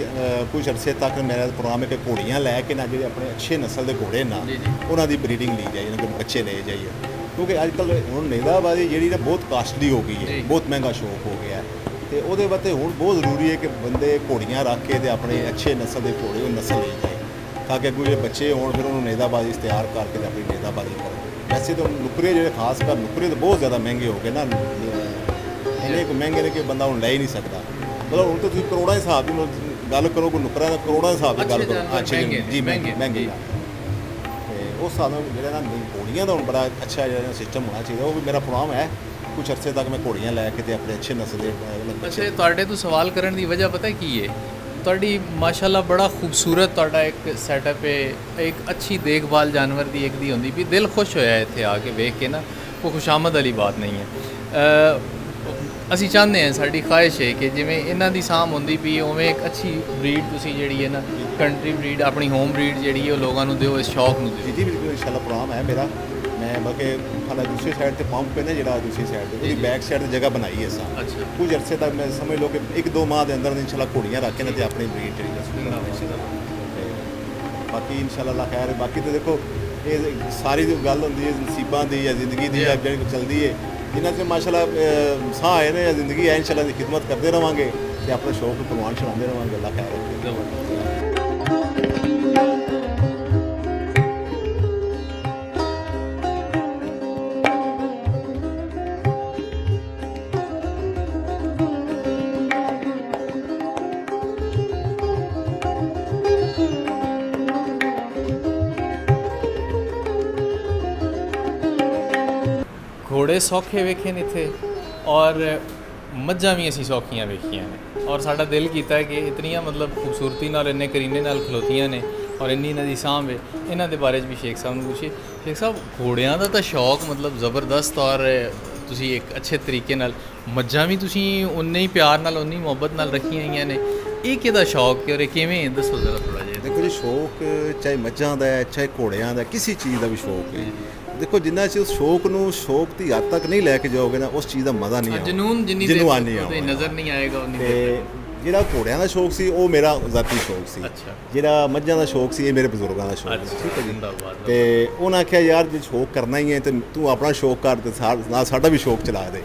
ਕੁਝ ਅਰਸੇ ਤੱਕ ਮੇਰਾ ਪ੍ਰੋਗਰਾਮ ਹੈ ਕਿ ਘੋੜੀਆਂ ਲੈ ਕੇ ਨਾ, ਜਿਹੜੇ ਆਪਣੇ ਅੱਛੇ ਨਸਲ ਦੇ ਘੋੜੇ ਨਾ, ਉਹਨਾਂ ਦੀ ਬਰੀਡਿੰਗ ਲਈ ਜਾਈਏ, ਉਹਨਾਂ ਦੇ ਬੱਚੇ ਲਏ ਜਾਈਏ, ਕਿਉਂਕਿ ਅੱਜ ਕੱਲ੍ਹ ਹੁਣ ਨੇਜ਼ਾਬਾਜ਼ੀ ਜਿਹੜੀ ਨਾ ਬਹੁਤ ਕਾਸਟਲੀ ਹੋ ਗਈ ਹੈ, ਬਹੁਤ ਮਹਿੰਗਾ ਸ਼ੌਕ ਹੋ ਗਿਆ ਹੈ, ਤੇ ਉਹਦੇ ਵਾਸਤੇ ਹੁਣ ਬਹੁਤ ਜ਼ਰੂਰੀ ਹੈ ਕਿ ਬੰਦੇ ਘੋੜੀਆਂ ਰੱਖ ਕੇ ਤੇ ਆਪਣੇ ਅੱਛੇ ਨਸਲ ਦੇ ਘੋੜੇ ਉਹ ਨਸਲ ਲਈ ਜਾਏ, ਤਾਂ ਕਿ ਅੱਗੋਂ ਜਿਹੜੇ ਬੱਚੇ ਹੋਣ ਫਿਰ ਉਹਨੂੰ ਨੇਜ਼ਾਬਾਜ਼ੀ ਤਿਆਰ ਕਰਕੇ ਤੇ ਆਪਣੀ ਨੇਜ਼ਾਬਾਜ਼ੀ ਕਰਨ। ਵੈਸੇ ਤਾਂ ਨੁਕਰੇ ਜਿਹੜੇ ਖਾਸ ਕਰ ਨੁਕਰੇ ਤਾਂ ਬਹੁਤ ਜ਼ਿਆਦਾ ਮਹਿੰਗੇ ਹੋ ਗਏ ਨਾ, ਇੰਨੇ ਕੁ ਮਹਿੰਗੇ ਨੇ ਕਿ ਬੰਦਾ ਹੁਣ ਲੈ ਹੀ ਨਹੀਂ ਸਕਦਾ। ਮਤਲਬ ਹੁਣ ਤਾਂ ਤੁਸੀਂ ਕਰੋੜਾਂ ਦੇ ਹਿਸਾਬ ਦੀ ਗੱਲ ਕਰੋ, ਕੋਈ ਨੁਕਰਾਂ ਦਾ ਕਰੋੜਾਂ ਦੇ ਹਿਸਾਬ ਦੀ ਗੱਲ ਕਰੋ। ਅੱਛੇ ਜੀ, ਮਹਿੰਗੇ ਤੇ ਉਸ ਹਿਸਾਬ ਨਾਲ ਜਿਹੜਾ ਨਾ ਘੋੜੀਆਂ ਦਾ ਹੁਣ ਬੜਾ ਅੱਛਾ ਜਿਹੜਾ ਸਿਸਟਮ ਹੋਣਾ ਚਾਹੀਦਾ, ਉਹ ਵੀ ਮੇਰਾ ਪ੍ਰੋਗਰਾਮ ਹੈ। ਕੁਝ ਅਰਸੇ ਤੱਕ ਮੈਂ ਘੋੜੀਆਂ ਲੈ ਕੇ ਤੇ ਆਪਣੇ ਅੱਛੇ ਨਸਲ ਦੇ। ਅੱਛਾ, ਤੁਹਾਡੇ ਤੋਂ ਸਵਾਲ ਕਰਨ ਦੀ ਵਜ੍ਹਾ ਪਤਾ ਕੀ ਹੈ? ਤੁਹਾਡੀ ਮਾਸ਼ਾਅੱਲਾ ਬੜਾ ਖੂਬਸੂਰਤ ਤੁਹਾਡਾ ਇੱਕ ਸੈਟਅਪ ਹੈ, ਇੱਕ ਅੱਛੀ ਦੇਖਭਾਲ ਜਾਨਵਰ ਦੀ ਇੱਕ ਦੀ ਹੁੰਦੀ ਵੀ ਦਿਲ ਖੁਸ਼ ਹੋਇਆ ਇੱਥੇ ਆ ਕੇ ਵੇਖ ਕੇ ਨਾ, ਕੋਈ ਖੁਸ਼ਾਮਦ ਵਾਲੀ ਬਾਤ ਨਹੀਂ ਹੈ। ਅਸੀਂ ਚਾਹੁੰਦੇ ਹਾਂ, ਸਾਡੀ ਖੁਆਇਸ਼ ਹੈ ਕਿ ਜਿਵੇਂ ਇਹਨਾਂ ਦੀ ਸਾਂਭ ਹੁੰਦੀ ਵੀ ਉਵੇਂ ਇੱਕ ਅੱਛੀ ਬਰੀਡ ਤੁਸੀਂ ਜਿਹੜੀ ਹੈ ਨਾ, ਕੰਟਰੀ ਬਰੀਡ, ਆਪਣੀ ਹੋਮ ਬਰੀਡ ਜਿਹੜੀ ਹੈ ਉਹ ਲੋਕਾਂ ਨੂੰ ਦਿਓ, ਇਸ ਸ਼ੌਕ ਨੂੰ ਦਿਓ। ਜੀ ਬਿਲਕੁਲ, ਇਨਸ਼ਾਅੱਲਾ ਪ੍ਰੋਗਰਾਮ ਹੈ ਮੇਰਾ। ਮੈਂ ਬਲਕਿ ਹਾਲਾ ਦੂਸਰੀ ਸਾਈਡ ਤੇ ਪੰਪ ਹੈ ਨਾ, ਜਿਹੜਾ ਦੂਸਰੀ ਸਾਈਡ ਤੇ ਉਹਦੀ ਬੈਕ ਸਾਈਡ ਤੇ ਜਗ੍ਹਾ ਬਣਾਈ ਹੈ ਸਾਂ। ਅੱਛਾ, ਕੁਝ ਅਰਸੇ ਤੱਕ ਮੈਂ ਸਮਝ ਲਓ ਕਿ 1-2 ਮਾਹ ਦੇ ਅੰਦਰ ਇਨਸ਼ਾਅੱਲਾ ਘੋੜੀਆਂ ਰੱਖ ਕੇ ਨਾ ਤੇ ਆਪਣੀ ਬਰੀਡ ਜਿਹੜੀ ਬਾਕੀ ਇਨਸ਼ਾਅੱਲਾ ਅੱਲਾ ਖੈਰ ਹੈ। ਬਾਕੀ ਤਾਂ ਦੇਖੋ, ਇਹ ਸਾਰੀ ਜੋ ਗੱਲ ਹੁੰਦੀ ਹੈ ਨਸੀਬਾਂ ਦੀ ਜਾਂ ਜ਼ਿੰਦਗੀ ਦੀ ਜਾਂ ਜਿਹੜੀ ਚੱਲਦੀ ਹੈ, ਜਿਨ੍ਹਾਂ 'ਚ ਮਾਸ਼ਾਅੱਲਾ ਸਾਹ ਆਏ ਨੇ ਜਾਂ ਜ਼ਿੰਦਗੀ ਹੈ, ਇਨਸ਼ਾਅੱਲਾ ਦੀ ਖਿਦਮਤ ਕਰਦੇ ਰਵਾਂਗੇ ਤੇ ਆਪਣਾ ਸ਼ੌਕ ਪ੍ਰਵਾਨ ਚੜਾਉਂਦੇ ਰਵਾਂਗੇ। ਅੱਲਾ ਖੈਰ ਰੱਖੇ। ਘੋੜੇ ਸੌਖੇ ਵੇਖੇ ਨੇ ਇੱਥੇ ਔਰ ਮੱਝਾਂ ਵੀ ਅਸੀਂ ਸੌਖੀਆਂ ਵੇਖੀਆਂ ਨੇ, ਔਰ ਸਾਡਾ ਦਿਲ ਕੀਤਾ ਹੈ ਕਿ ਇਤਨੀਆਂ ਮਤਲਬ ਖੂਬਸੂਰਤੀ ਨਾਲ, ਇੰਨੇ ਕਰੀਨੇ ਨਾਲ ਖਲੋਤੀਆਂ ਨੇ ਔਰ ਇੰਨੀ ਇਹਨਾਂ ਦੀ ਸਾਂਭ ਹੈ, ਇਹਨਾਂ ਦੇ ਬਾਰੇ 'ਚ ਵੀ ਸ਼ੇਖ ਸਾਹਿਬ ਨੂੰ ਪੁੱਛੀਏ। ਸ਼ੇਖ ਸਾਹਿਬ, ਘੋੜਿਆਂ ਦਾ ਤਾਂ ਸ਼ੌਕ ਮਤਲਬ ਜ਼ਬਰਦਸਤ, ਔਰ ਤੁਸੀਂ ਇੱਕ ਅੱਛੇ ਤਰੀਕੇ ਨਾਲ, ਮੱਝਾਂ ਵੀ ਤੁਸੀਂ ਉਨੇ ਹੀ ਪਿਆਰ ਨਾਲ, ਉਨੀ ਮੁਹੱਬਤ ਨਾਲ ਰੱਖੀਆਂ ਹੋਈਆਂ ਨੇ, ਇਹ ਕਿਹਦਾ ਸ਼ੌਕ ਹੈ ਔਰ ਇਹ ਕਿਵੇਂ, ਦੱਸੋ ਜ਼ਰਾ ਥੋੜ੍ਹਾ ਜਿਹਾ। ਦੇਖੋ ਜੀ, ਸ਼ੌਕ ਚਾਹੇ ਮੱਝਾਂ ਦਾ ਹੈ, ਚਾਹੇ ਘੋੜਿਆਂ ਦਾ, ਕਿਸੇ ਚੀਜ਼ ਦਾ ਵੀ ਸ਼ੌਕ ਹੈ। ਦੇਖੋ, ਜਿੰਨਾ ਚਿਰ ਉਸ ਸ਼ੌਕ ਨੂੰ ਸ਼ੌਕ ਦੀ ਹੱਦ ਤੱਕ ਨਹੀਂ ਲੈ ਕੇ ਜਾਓਗੇ ਨਾ, ਉਸ ਚੀਜ਼ ਦਾ ਮਜ਼ਾ ਨਹੀਂ ਆਉਂਦਾ, ਜਨੂਨ ਜਿੰਨੀ ਨਜ਼ਰ ਨਹੀਂ ਆਏਗਾ ਉਨੀ ਤੇ ਜਿਹੜਾ ਘੋੜਿਆਂ ਦਾ ਸ਼ੌਕ ਸੀ ਉਹ ਮੇਰਾ ਜ਼ਾਤੀ ਸ਼ੌਕ ਸੀ। ਅੱਛਾ, ਜਿਹੜਾ ਮੱਝਾਂ ਦਾ ਸ਼ੌਕ ਸੀ ਇਹ ਮੇਰੇ ਬਜ਼ੁਰਗਾਂ ਦਾ ਸ਼ੌਕ ਸੀ। ਠੀਕ ਹੈ ਜੀ। ਤੇ ਉਹਨਾਂ ਆਖਿਆ, ਯਾਰ ਜੇ ਸ਼ੌਕ ਕਰਨਾ ਹੀ ਹੈ ਤੇ ਤੂੰ ਆਪਣਾ ਸ਼ੌਕ ਕਰ ਤੇ ਨਾਲ ਸਾਡਾ ਵੀ ਸ਼ੌਕ ਚਲਾ ਦੇ,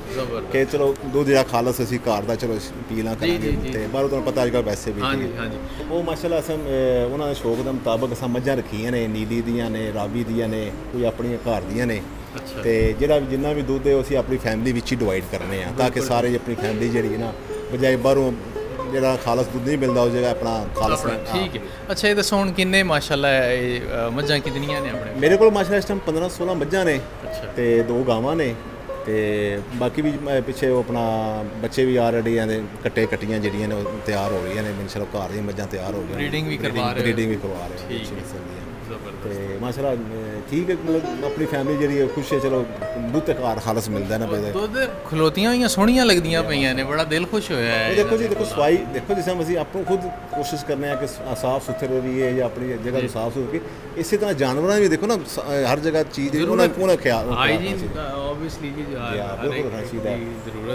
ਕਿ ਚਲੋ ਦੁੱਧ ਜਿਹੜਾ ਖਾਲਸ ਅਸੀਂ ਘਰ ਦਾ ਚਲੋ ਪੀ ਲਾਂ ਕਰਾਂਗੇ, ਤੇ ਬਾਹਰੋਂ ਤੁਹਾਨੂੰ ਪਤਾ ਅੱਜ ਕੱਲ੍ਹ ਵੈਸੇ ਵੀ ਉਹ ਮਾਸ਼ਾਅੱਲਾ ਅਸਾਂ ਉਹਨਾਂ ਦੇ ਸ਼ੌਕ ਦੇ ਮੁਤਾਬਕ ਅਸਾਂ ਮੱਝਾਂ ਰੱਖੀਆਂ ਨੇ, ਨੀਲੀ ਦੀਆਂ ਨੇ, ਰਾਵੀ ਦੀਆਂ ਨੇ, ਕੋਈ ਆਪਣੀਆਂ ਘਰ ਦੀਆਂ ਨੇ, ਤੇ ਜਿਹੜਾ ਵੀ ਜਿੰਨਾ ਵੀ ਦੁੱਧ ਹੈ ਅਸੀਂ ਆਪਣੀ ਫੈਮਿਲੀ ਵਿੱਚ ਹੀ ਡਿਵਾਈਡ ਕਰਨੇ ਆ, ਤਾਂ ਕਿ ਸਾਰੇ ਆਪਣੀ ਫੈਮਿਲੀ ਜਿਹੜੀ ਹੈ ਨਾ, ਬਜਾਏ ਬਾਹਰੋਂ ਜਿਹੜਾ ਖਾਲਸ ਦੁੱਧ ਨਹੀਂ ਮਿਲਦਾ ਉਹ ਜਗ੍ਹਾ ਆਪਣਾ ਖਾਲਸ। ਠੀਕ ਹੈ। ਅੱਛਾ, ਇਹ ਦੱਸੋ ਹੁਣ ਕਿੰਨੇ ਮਾਸ਼ਾਅੱਲਾ ਇਹ ਮੱਝਾਂ ਕਿਤਨੀਆਂ ਨੇ ਆਪਣੇ? ਮੇਰੇ ਕੋਲ ਮਾਸ਼ਾਅੱਲਾ ਇਸ ਟਾਈਮ 15-16 ਮੱਝਾਂ ਨੇ, ਅੱਛਾ, ਤੇ 2 ਗਾਵਾਂ ਨੇ, ਤੇ ਬਾਕੀ ਵੀ ਪਿੱਛੇ ਉਹ ਆਪਣਾ ਬੱਚੇ ਵੀ ਆਲਰੇਡੀ ਆਂਦੇ ਕੱਟੀਆਂ ਜਿਹੜੀਆਂ ਨੇ ਉਹ ਤਿਆਰ ਹੋ ਰਹੀਆਂ ਨੇ, ਇਨਸ਼ਾਅੱਲਾ ਘਰ ਦੀਆਂ ਮੱਝਾਂ ਤਿਆਰ ਹੋ ਰਹੀਆਂ, ਬਰੀਡਿੰਗ ਵੀ ਕਰਵਾ ਰਹੇ ਤੇ ਮਾਸ਼ਾਅੱਲਾ ਠੀਕ ਹੈ। ਮਤਲਬ ਆਪਣੀ ਫੈਮਿਲੀ ਜਿਹੜੀ ਹੈ ਖੁਸ਼ ਹੈ, ਚਲੋ ਦੁੱਧ ਤੇ ਘਰ ਖਾਲਸ ਮਿਲਦਾ ਨਾ ਪਏ, ਦੁੱਧ ਖਲੋਤੀਆਂ ਹੋਈਆਂ ਸੋਹਣੀਆਂ ਲੱਗਦੀਆਂ ਪਈਆਂ ਨੇ, ਬੜਾ ਦਿਲ ਖੁਸ਼ ਹੋਇਆ ਹੈ। ਦੇਖੋ ਜੀ, ਦੇਖੋ ਸਫਾਈ ਦੇਖੋ, ਜਿਸ ਤਰ੍ਹਾਂ ਅਸੀਂ ਆਪਣੋਂ ਖੁਦ ਕੋਸ਼ਿਸ਼ ਕਰਨੇ ਆ ਕਿ ਸਾਫ਼ ਸੁਥਰੇ ਰਹੀਏ ਜਾਂ ਆਪਣੀ ਜਗ੍ਹਾ ਨੂੰ ਸਾਫ਼ ਸੁਥਰੇ, ਇਸੇ ਤਰ੍ਹਾਂ ਜਾਨਵਰਾਂ ਵੀ ਦੇਖੋ ਨਾ, ਹਰ ਜਗ੍ਹਾ ਚੀਜ਼ ਉਹਨਾਂ ਖਿਆਲ ਹਾਈਜੀਨ ਆਬਵੀਅਸਲੀ ਜੀ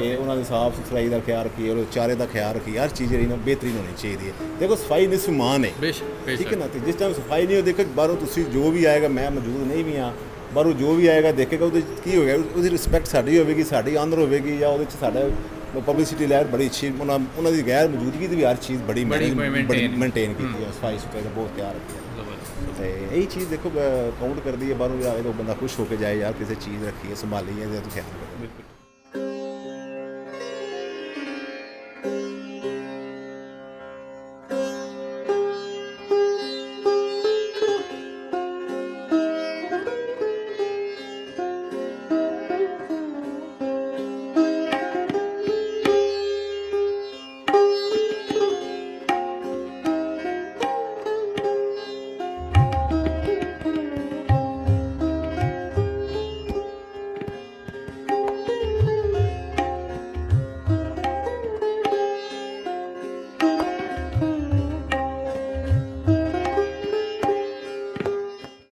ਇਹ ਉਹਨਾਂ ਦੀ ਸਾਫ਼ ਸੁਥਰਾਈ ਦਾ ਖਿਆਲ ਰੱਖੀਏ, ਉਹ ਚਾਰੇ ਦਾ ਖਿਆਲ ਰੱਖੀਏ, ਹਰ ਚੀਜ਼ ਜਿਹੜੀ ਨਾ ਬਿਹਤਰੀਨ ਹੋਣੀ ਚਾਹੀਦੀ ਹੈ। ਦੇਖੋ, ਸਫਾਈ ਨਿਸਫ ਈਮਾਨ ਹੈ, ਠੀਕ ਹੈ ਨਾ। ਤੇ ਜਿਸ ਟਾਈਮ ਸਫਾਈ ਨਹੀਂ ਹੋ, ਦੇਖੋ ਬਾਹਰੋਂ ਤੁਸੀਂ ਜੋ ਵੀ ਆਏਗਾ, ਮੈਂ ਮੌਜੂਦ ਨਹੀਂ ਵੀ ਹਾਂ, ਬਾਹਰੋਂ ਜੋ ਵੀ ਆਏਗਾ ਦੇਖੇਗਾ ਉਹਦੇ 'ਚ ਕੀ ਹੋਏਗਾ, ਉਹਦੀ ਰਿਸਪੈਕਟ ਸਾਡੀ ਹੋਵੇਗੀ, ਸਾਡੀ ਆਨਰ ਹੋਵੇਗੀ, ਜਾਂ ਉਹਦੇ 'ਚ ਸਾਡਾ ਪਬਲਿਸਿਟੀ ਲੈਣ ਬੜੀ ਅੱਛੀ, ਉਹਨਾਂ ਦੀ ਗੈਰ ਮੌਜੂਦਗੀ ਦੀ ਵੀ ਹਰ ਚੀਜ਼ ਬੜੀ ਮੇਨਟੇਨ ਕੀਤੀ ਹੈ, ਸਫਾਈ ਸੁਥਰਾਈ ਦਾ ਬਹੁਤ ਧਿਆਨ ਰੱਖਿਆ। ਤੇ ਇਹੀ ਚੀਜ਼ ਦੇਖੋ ਕਾਊਂਟ ਕਰਦੀ ਹੈ, ਬਾਹਰੋਂ ਵੀ ਆਵੇ ਤਾਂ ਬੰਦਾ ਖੁਸ਼ ਹੋ ਕੇ ਜਾਏ, ਯਾਰ ਕਿਸੇ ਚੀਜ਼ ਰੱਖੀ ਹੈ, ਸੰਭਾਲੀ ਹੈ, ਜਾਂ ਤੁਸੀਂ ਖਿਆਲ ਕਰੋ।